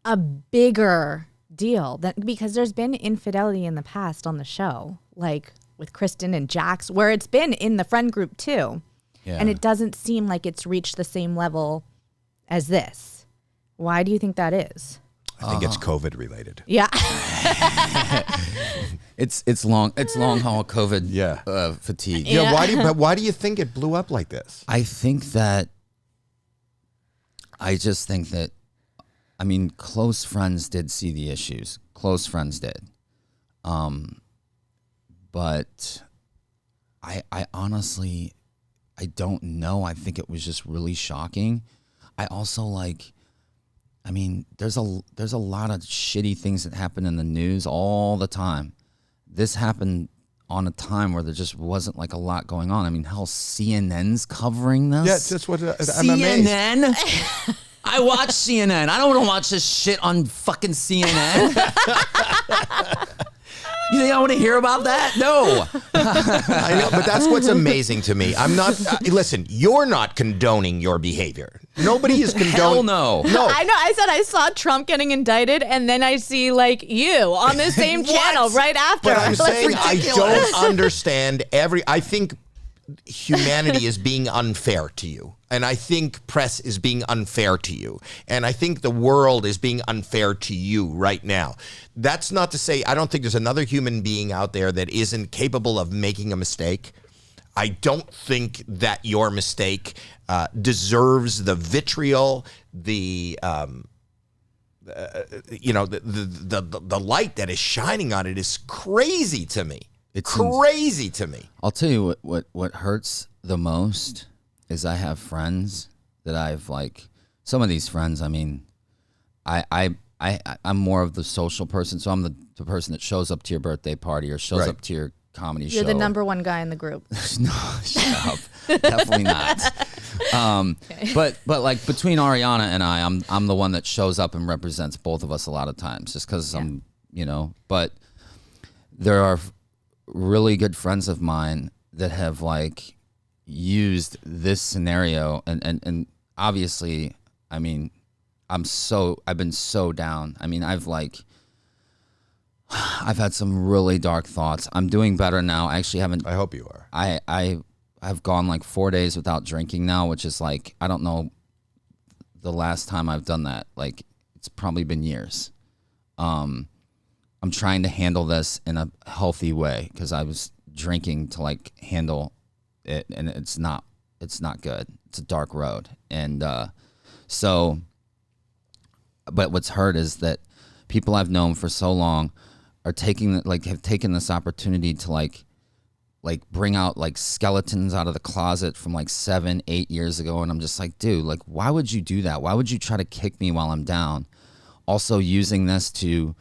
a bigger deal? Because there's been infidelity in the past on the show, like with Kristen and Jax, where it's been in the friend group too. Yeah. And it doesn't seem like it's reached the same level as this. Why do you think that is?
I think it's COVID related.
Yeah.
it's long haul COVID fatigue.
Yeah. Why do you think it blew up like this?
I just think that, I mean, close friends did see the issues. Close friends did. But I honestly, I don't know. I think it was just really shocking. I also there's a lot of shitty things that happen in the news all the time. This happened on a time where there just wasn't like a lot going on. I mean, hell, CNN's covering this.
Yeah, that's what I'm amazed.
CNN? I watch CNN. I don't want to watch this shit on fucking CNN. You think I want to hear about that? No.
I know, but that's what's amazing to me. I'm not, listen, you're not condoning your behavior. Nobody is condoning.
Hell no.
No.
I know. I said I saw Trump getting indicted, and then I see like you on the same channel right after.
But I'm saying I don't understand I think humanity is being unfair to you. And I think press is being unfair to you. And I think the world is being unfair to you right now. That's not to say I don't think there's another human being out there that isn't capable of making a mistake. I don't think that your mistake deserves the vitriol, the light that is shining on it is crazy to me. It's crazy to me.
I'll tell you what hurts the most is I have friends that I've like. Some of these friends, I mean, I'm more of the social person, so I'm the person that shows up to your birthday party or shows up to your comedy show.
You're the number one guy in the group.
No, shut up. Definitely not. Okay. But like between Ariana and I'm the one that shows up and represents both of us a lot of times, just because I'm, But there are really good friends of mine that have like used this scenario, and obviously, I mean, I've been so down. I mean, I've had some really dark thoughts. I'm doing better now. I actually haven't.
I hope you are.
I've gone like 4 days without drinking now, which is like, I don't know the last time I've done that. Like, it's probably been years. I'm trying to handle this in a healthy way because I was drinking to like handle it, and it's not good. It's a dark road. And but what's hurt is that people I've known for so long have taken this opportunity to like bring out like skeletons out of the closet from like 7-8 years ago. And I'm just like, dude, like, why would you do that? Why would you try to kick me while I'm down? Also using this to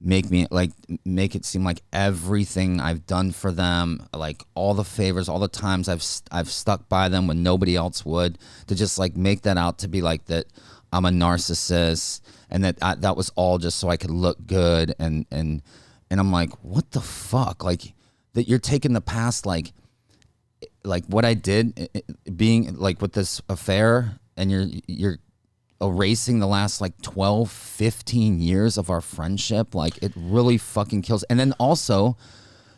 make it seem like everything I've done for them, like all the favors, all the times I've stuck by them when nobody else would, to just like make that out to be like that I'm a narcissist and that was all just so I could look good. And I'm like, what the fuck? Like, that you're taking the past, like what I did being like with this affair, and you're erasing the last like 12, 15 years of our friendship. Like, it really fucking kills. And then also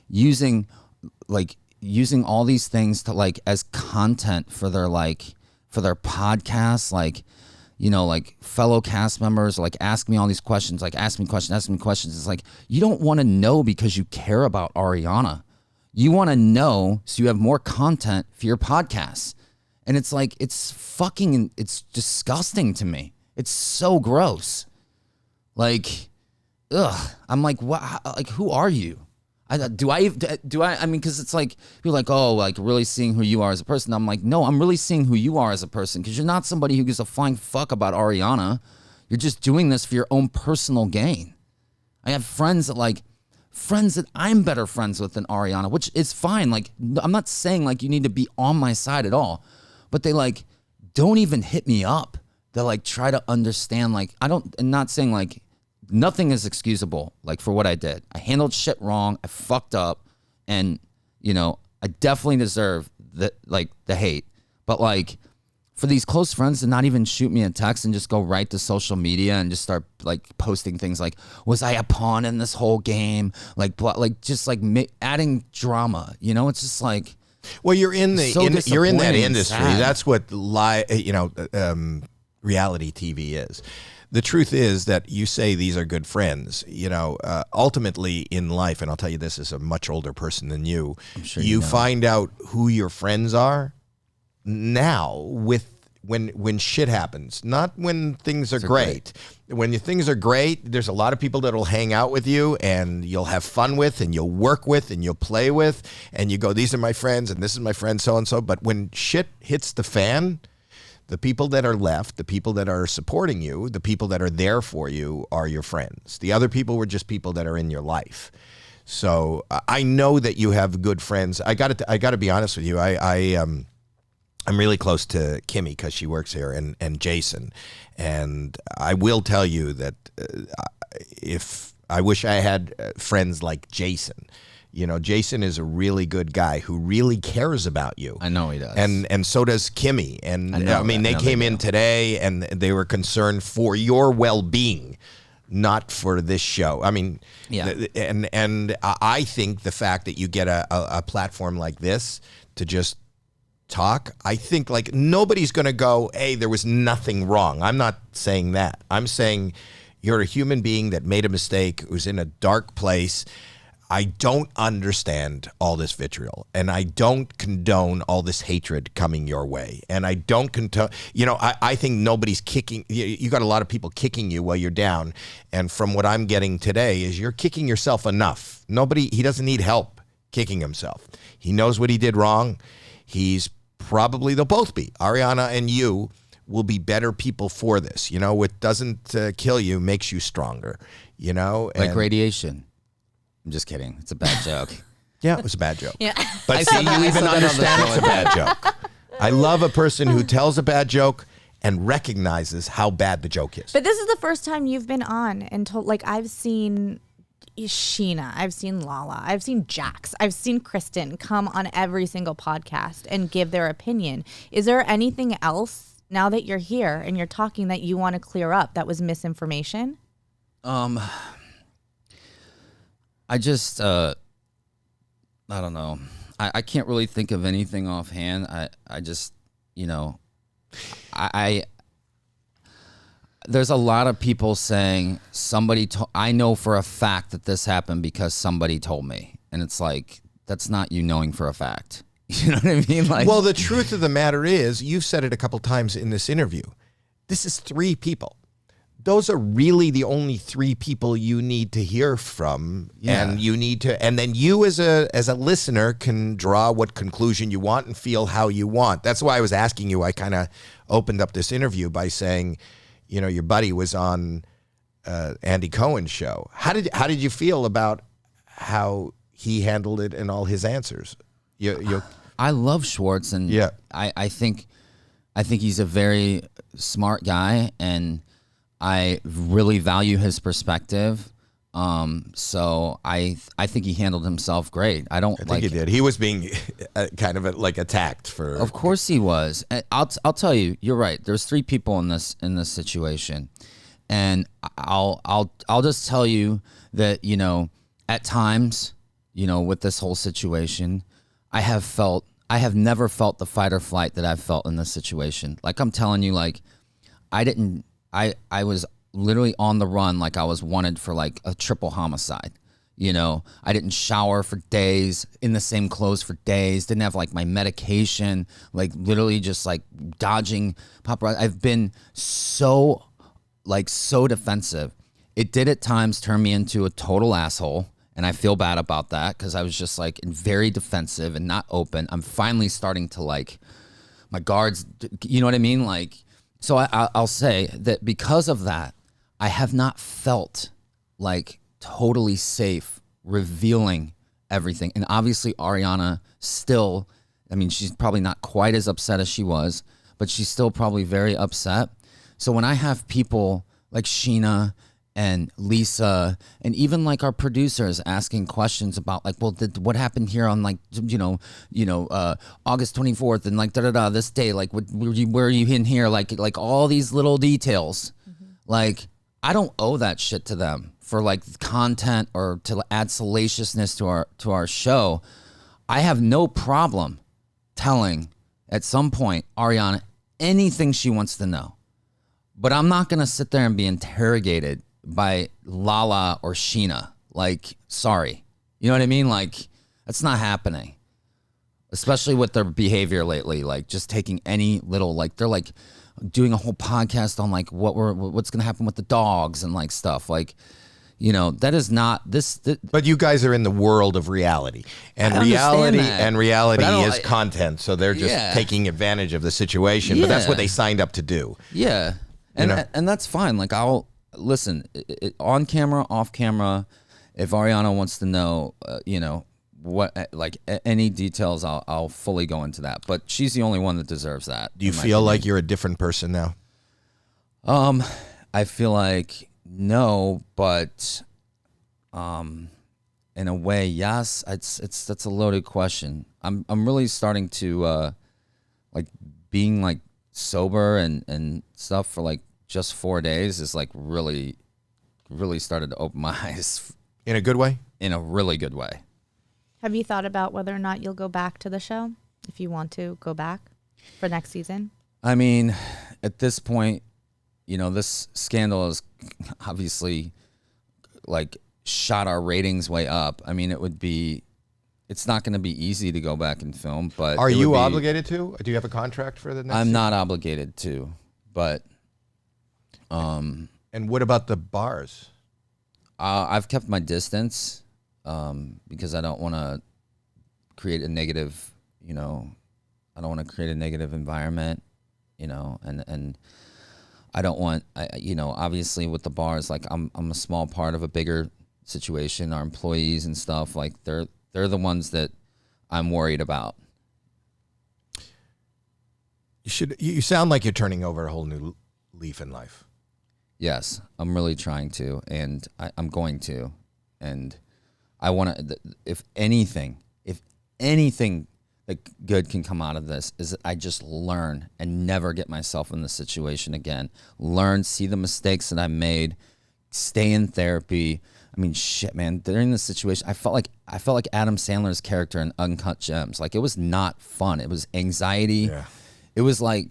using all these things to like as content for their podcasts, like, like fellow cast members, like ask me all these questions, like ask me questions. It's like, you don't want to know because you care about Ariana. You want to know so you have more content for your podcast. And it's like, it's disgusting to me. It's so gross. Like, ugh. I'm like, what? Like, who are you? I mean, because it's like, you're like, oh, like really seeing who you are as a person. I'm like, no, I'm really seeing who you are as a person, because you're not somebody who gives a flying fuck about Ariana. You're just doing this for your own personal gain. I have friends that I'm better friends with than Ariana, which is fine. Like, I'm not saying like you need to be on my side at all, but they like don't even hit me up. They like try to understand. Like, I'm not saying like nothing is excusable, like for what I did. I handled shit wrong. I fucked up, and I definitely deserve the hate. But like, for these close friends to not even shoot me a text and just go right to social media and just start like posting things like, was I a pawn in this whole game? Like just like adding drama, it's just like,
well, you're in you're in that industry.
Sad.
That's what reality TV is. The truth is that you say these are good friends. Ultimately in life, and I'll tell you this as a much older person than you, I'm sure you find out who your friends are now when shit happens, not when things are great. When things are great, there's a lot of people that will hang out with you and you'll have fun with and you'll work with and you'll play with, and you go, these are my friends and this is my friend so-and-so. But when shit hits the fan, the people that are left, the people that are supporting you, the people that are there for you are your friends. The other people were just people that are in your life. So I know that you have good friends. I got to be honest with you. I'm really close to Kimmy because she works here, and Jason. And I will tell you that if I wish I had friends like Jason. Jason is a really good guy who really cares about you.
I know he does.
And so does Kimmy. And I mean, they came in today and they were concerned for your well-being, not for this show. I mean, yeah. And I think the fact that you get a platform like this to just talk, I think like nobody's going to go, hey, there was nothing wrong. I'm not saying that. I'm saying you're a human being that made a mistake, who's in a dark place. I don't understand all this vitriol, and I don't condone all this hatred coming your way. And I don't condone, I think nobody's kicking, you got a lot of people kicking you while you're down. And from what I'm getting today is you're kicking yourself enough. He doesn't need help kicking himself. He knows what he did wrong. They'll both be, Ariana and you will be better people for this. What doesn't kill you makes you stronger,
Like radiation. I'm just kidding. It's a bad joke.
Yeah, it was a bad joke.
Yeah.
But see, you even understand it's a bad joke. I love a person who tells a bad joke and recognizes how bad the joke is.
But this is the first time you've been on and told, like, I've seen Sheena, I've seen Lala, I've seen Jax, I've seen Kristen come on every single podcast and give their opinion. Is there anything else now that you're here and you're talking that you want to clear up that was misinformation?
I just, I don't know. I can't really think of anything offhand. I just, there's a lot of people saying I know for a fact that this happened because somebody told me. And it's like, that's not you knowing for a fact. You know what I mean? Like,
well, the truth of the matter is, you've said it a couple times in this interview. This is 3 people. Those are really the only 3 people you need to hear from, and and then you as a listener can draw what conclusion you want and feel how you want. That's why I was asking you. I kind of opened up this interview by saying, your buddy was on Andy Cohen's show. How did you feel about how he handled it and all his answers?
I love Schwartz, and I think he's a very smart guy, and I really value his perspective. So I think he handled himself great. I think
he did. He was being kind of attacked for.
Of course he was. I'll tell you. You're right. There's 3 people in this situation, and I'll just tell you that at times with this whole situation, I have never felt the fight or flight that I've felt in this situation. Like I'm telling you, like I was literally on the run, like I was wanted for like a triple homicide. I didn't shower for days, in the same clothes for days, didn't have like my medication, like literally just like dodging paparazzi. I've been so defensive. It did at times turn me into a total asshole, and I feel bad about that because I was just like very defensive and not open. I'm finally starting to like my guards, you know what I mean? Like, so I'll say that because of that, I have not felt like totally safe revealing everything. And obviously Ariana still, she's probably not quite as upset as she was, but she's still probably very upset. So when I have people like Sheena and Lisa and even like our producers asking questions about like, well, what happened here on like, August 24th and like this day, like where are you in here? Like all these little details. Mm-hmm. Like I don't owe that shit to them for like content or to add salaciousness to our show. I have no problem telling at some point Ariana anything she wants to know, but I'm not going to sit there and be interrogated by Lala or Sheena. Like, sorry. You know what I mean? Like, that's not happening. Especially with their behavior lately. Like, just taking any little, like, they're like doing a whole podcast on like what's gonna happen with the dogs and like stuff. Like, that is not this.
But you guys are in the world of reality, and reality is content. So they're just taking advantage of the situation. Yeah. But that's what they signed up to do.
Yeah, and that's fine. Like, I'll listen on camera, off camera. If Ariana wants to know, what like any details, I'll fully go into that. But she's the only one that deserves that.
Do you feel like you're a different person now?
I feel like no, but in a way, yes. That's a loaded question. I'm really starting to like being like sober and stuff for like just 4 days is like really started to open my eyes.
In a good way?
In a really good way.
Have you thought about whether or not you'll go back to the show? if you want to go back for next season?
I mean, at this point, you know, this scandal has obviously like shot our ratings way up. I mean, it's not going to be easy to go back and film, but
are you obligated to? Do you have a contract for the next
I'm
season?
not obligated to, but
and what about the bars?
I've kept my distance because I don't want to create a negative, you know, I don't want to create a negative environment, you know, and I don't want, you know, obviously with the bars, like I'm a small part of a bigger situation. Our employees and stuff, like they're the ones that I'm worried about.
You sound like you're turning over a whole new leaf in life.
Yes, I'm really trying to, and I'm going to, and I want to. If anything that good can come out of this is that I just learn and never get myself in this situation again. Learn, see the mistakes that I made, stay in therapy. I mean, shit, man. During this situation, I felt like Adam Sandler's character in Uncut Gems. Like, it was not fun. It was anxiety.
Yeah.
It was like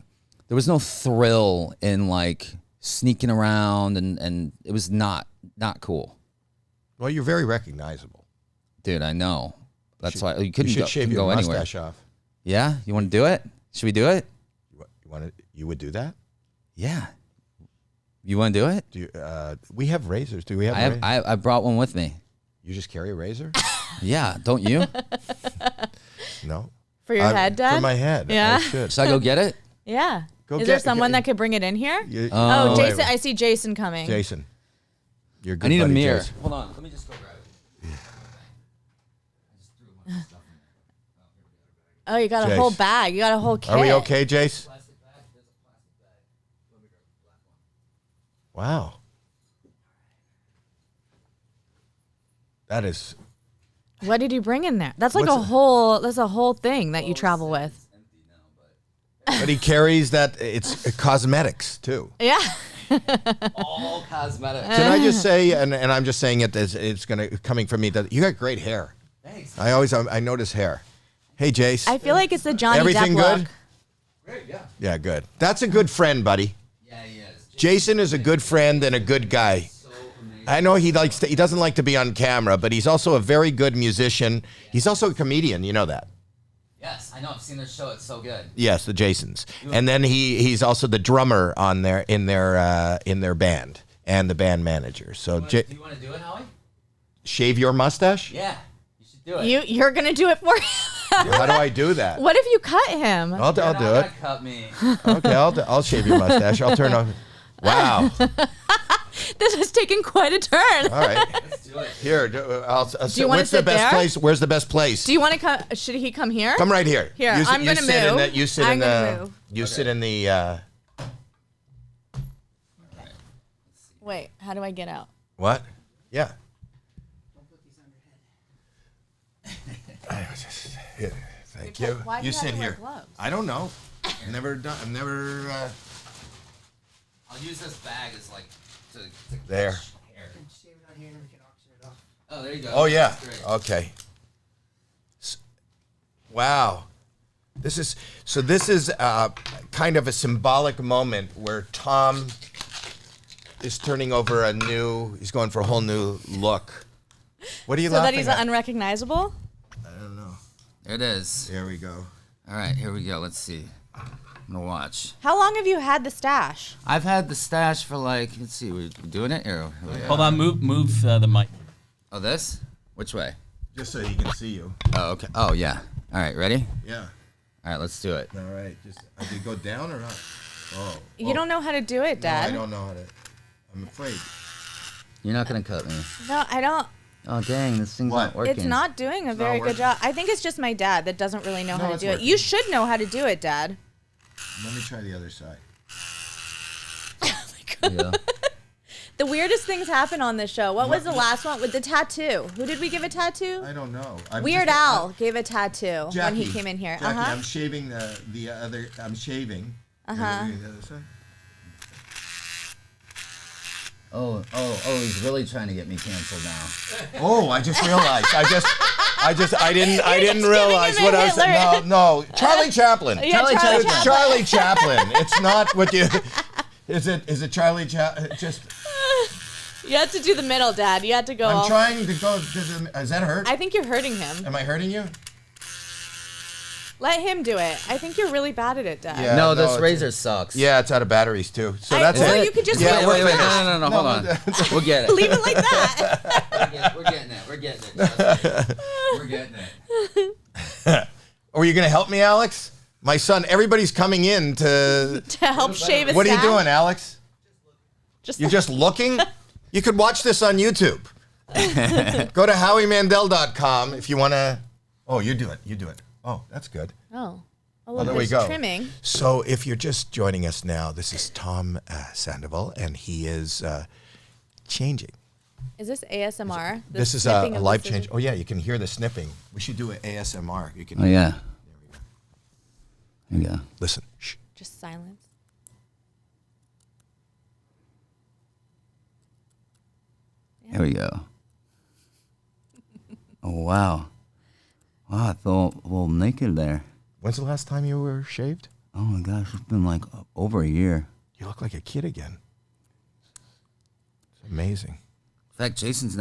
there was no thrill in like sneaking around, and it was not cool.
Well, you're very recognizable.
Dude, I know. That's why you couldn't
You should shave your
go anywhere.
mustache off.
Yeah, you want to do it? Should we do it?
You would do that?
Yeah. You want to do it?
Do you, we have razors. Do we have? razors?
I brought one with me.
You just carry a razor?
Yeah, don't you?
No.
For your head, Dad?
For my head.
Yeah.
I should.
Should I go get it?
Yeah.
Go
Is there someone that could bring it in here?
Oh,
Jason. I see Jason coming.
Jason. You're good.
I need a
buddy,
mirror.
Jason.
Hold on. Let me just go grab it.
Oh, you got a
Jace.
whole bag. You got a whole kit.
Are we okay, Jace? Wow. That is.
What did you bring in there? That's like
What's
that's a whole thing that you travel with.
But he carries that. It's cosmetics too.
Yeah.
All cosmetic.
Can I just say, and I'm just saying it as it's coming from me, that you got great hair.
Thanks.
I notice hair. Hey, Jace.
I feel like it's the Johnny
Everything
Depp
good?
look.
Great, yeah.
Yeah, good. That's a good friend, buddy.
Yeah, he is.
Jason is a good friend and a good guy.
So amazing.
I know he doesn't like to be on camera, but he's also a very good musician. He's also a comedian. You know that.
Yes, I know. I've seen their show. It's so good.
Yes, the Jasons. And then he's also the drummer on in their band and the band manager. So
Do you want to do it, Howie?
shave your mustache?
Yeah, you should do it.
You're gonna do it for him.
How do I do that?
What if you cut him?
I'll do it.
Cut me.
Okay, I'll shave your mustache. I'll turn on. Wow.
This is taking quite a turn.
All right.
Let's do it.
Here, I'll
you wanna
what's the
sit
best
there?
place? Where's the best place?
Do you want to come? Should he come here?
Come right here.
Here,
You
I'm gonna
sit in
move.
you sit
I'm
in
gonna
the.
move.
You sit in the.
Wait, how do I get out?
What? Yeah.
Don't put these on your head.
Here, thank you.
Why do
You
you have
sit
to wear
here.
gloves?
I don't know. I've never done. I've never.
I'll use this bag as like to
There.
catch hair. Oh, there you go.
Oh yeah.
That's great.
Okay. Wow. This is kind of a symbolic moment where Tom is turning over he's going for a whole new look. What are you
So that
laughing
he's
at?
unrecognizable?
I don't know.
There it is.
There we go.
All right, here we go. Let's see. I'm gonna watch.
How long have you had the stash?
I've had the stash for like, let's see, we're doing it here.
Hold on, move the mic.
Oh, this? Which way?
Just so he can see you.
Oh, okay. Oh, yeah. All right, ready?
Yeah.
All right, let's do it.
All right. Just do you go down or up? Oh.
You don't know how to do it,
No,
Dad.
I don't know how to. I'm afraid.
You're not gonna cut me.
No, I don't.
Oh, dang, this thing's
What?
not working.
It's not doing a very good
working.
job. I think it's just my dad that doesn't really know
No,
how to
it's
do it.
working.
You should know how to do it, Dad.
Let me try the other side.
Yeah.
The weirdest things happen on this show. What was the last one with the tattoo? Who did we give a tattoo?
I don't know.
Weird Al gave a tattoo when he
Jackie,
came in here.
Jackie, I'm shaving the other. I'm shaving. The other side.
Oh, he's really trying to get me canceled now.
Oh, I just realized. I didn't realize what I was saying. No, Charlie Chaplin.
Yeah, Charlie Chaplin.
It's Charlie Chaplin. It's not what you. Is it Charlie Chaplin? Just.
You had to do the middle, Dad. You had to go.
I'm trying to go to the. Does that hurt?
I think you're hurting him.
Am I hurting you?
Let him do it. I think you're really bad at it, Dad.
Yeah, no, this razor sucks.
Yeah, it's out of batteries too. So that's it.
You could just
wait, no, hold on. We'll get it.
Leave it like that.
We're getting it. We're getting it.
Are you going to help me, Alex? My son, everybody's coming in to
help shave his
What are you
dad?
doing, Alex? You're just looking? You could watch this on YouTube. Go to HowieMandel.com if you want to. Oh, you do it. Oh, that's good.
Oh,
there we go.
Trimming.
So if you're just joining us now, this is Tom Sandoval, and he is changing.
Is this ASMR?
This is a live change. Oh, yeah, you can hear the snipping. We should do an ASMR. You can.
Oh, yeah. There we go.
Listen. Shh.
Just silence.
There we go. Oh, wow. Wow, I feel a little naked there.
When's the last time you were shaved?
Oh, my gosh. It's been like over a year.
You look like a kid again. It's amazing.
In fact, Jason's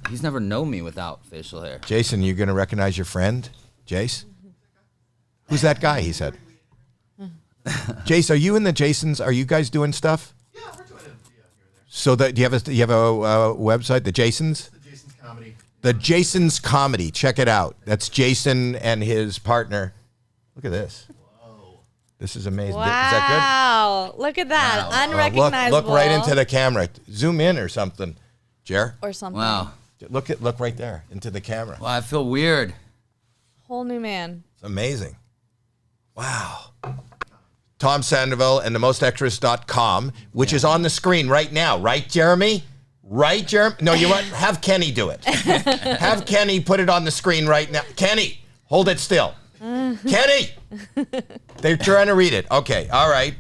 he's never known me without facial hair.
Jason, you're going to recognize your friend, Jace? Who's that guy, he said. Jace, are you in the Jasons? Are you guys doing stuff?
Yeah, we're doing it. Yeah, here and there.
So do you have a website, the Jasons?
The Jason's Comedy.
The Jason's Comedy. Check it out. That's Jason and his partner. Look at this.
Whoa.
This is amazing.
Wow.
Is that good?
Look at that.
Wow.
Unrecognizable.
Look right into the camera. Zoom in or something. Jer?
Or something.
Wow.
Look right there into the camera.
Wow, I feel weird.
Whole new man.
It's amazing. Wow. Tom Sandoval and themostextras.com, which is on the screen right now. Right, Jeremy? Right, Jeremy? No, you want have Kenny do it. Have Kenny put it on the screen right now. Kenny, hold it still. Kenny! They're trying to read it. Okay, all right.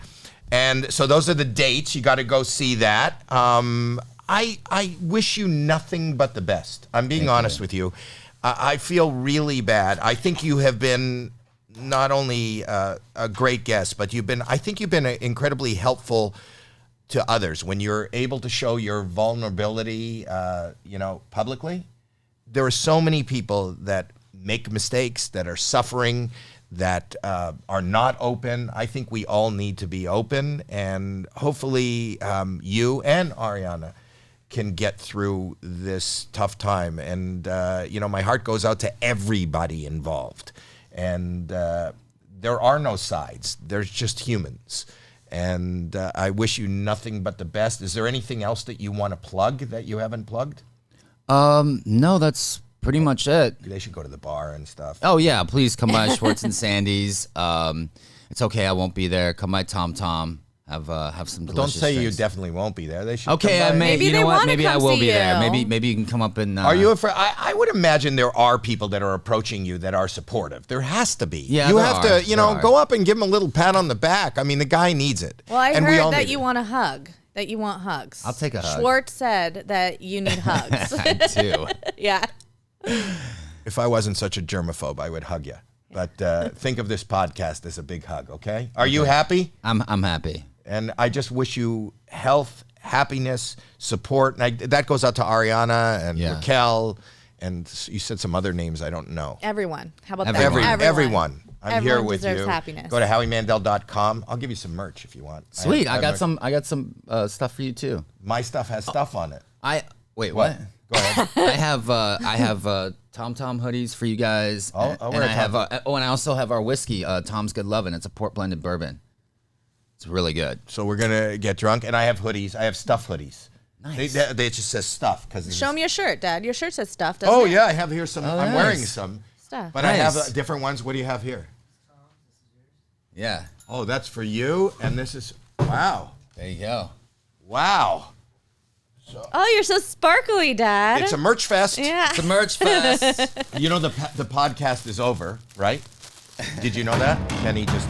And so those are the dates. You got to go see that. I wish you nothing but the best. I'm being honest with you. I feel really bad. I think you have been not only a great guest, but I think you've been incredibly helpful to others when you're able to show your vulnerability, publicly. There are so many people that make mistakes, that are suffering, that are not open. I think we all need to be open, and hopefully you and Ariana can get through this tough time. And, my heart goes out to everybody involved. And there are no sides. There's just humans. And I wish you nothing but the best. Is there anything else that you want to plug that you haven't plugged?
No, that's pretty much it.
They should go to the bar and stuff.
Oh, yeah, please come by Schwartz and Sandy's. It's okay, I won't be there. Come by TomTom. Have some delicious
Don't say
drinks.
you definitely won't be there. They should.
Okay,
come by.
Maybe
you know
they
what?
wanna
Maybe I
come
will
see
be there.
you.
Maybe you can come up and.
Are you afraid? I would imagine there are people that are approaching you that are supportive. There has to be.
Yeah,
you
there
have
are.
to,
There are.
go up and give him a little pat on the back. I mean, the guy needs it.
Well, I
and we all
heard that
need
you
it.
want a hug. That you want hugs.
I'll take a hug.
Schwartz said that you need hugs.
I do.
Yeah.
If I wasn't such a germaphobe, I would hug you. But think of this podcast as a big hug. Okay? Are you happy?
I'm happy.
And I just wish you health, happiness, support. And that goes out to Ariana and Raquel, and you said some other names I don't know.
Everyone. How about
Everyone.
that?
Everyone. I'm here
Everyone
with
deserves
you.
happiness.
Go to HowieMandel.com. I'll give you some merch if you want.
Sweet. I got
merch.
some stuff for you too.
My stuff has stuff on it.
Wait, what?
Go ahead.
I have TomTom hoodies for you guys.
I'll
and
wear a
I have and I also have our whiskey, Tom's Good Lovin'. It's a port blended bourbon. It's really good.
So we're gonna get drunk, and I have hoodies. I have stuff hoodies.
Nice.
They just says stuff because.
Show me your shirt, Dad. Your shirt says stuff, doesn't
Oh
it?
yeah, I have here some. I'm
nice.
wearing some
Stuff.
but I have
Nice.
different ones. What do you have here?
Yeah.
Oh, that's for you, and this is wow,
There you go.
wow.
Oh, you're so sparkly, Dad.
It's a merch fest.
Yeah.
The merch fest.
You know the podcast is over, right? Did you know that? Kenny just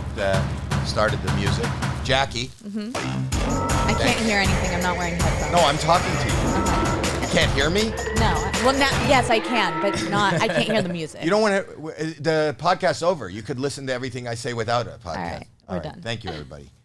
started the music. Jackie.
I can't hear anything. I'm not wearing headphones.
No, I'm talking to you. can't hear me?
No. Well, now, yes, I can, but not. I can't hear the music.
You don't want to. The podcast's over. You could listen to everything I say without a podcast.
All right, we're done.
Thank you, everybody.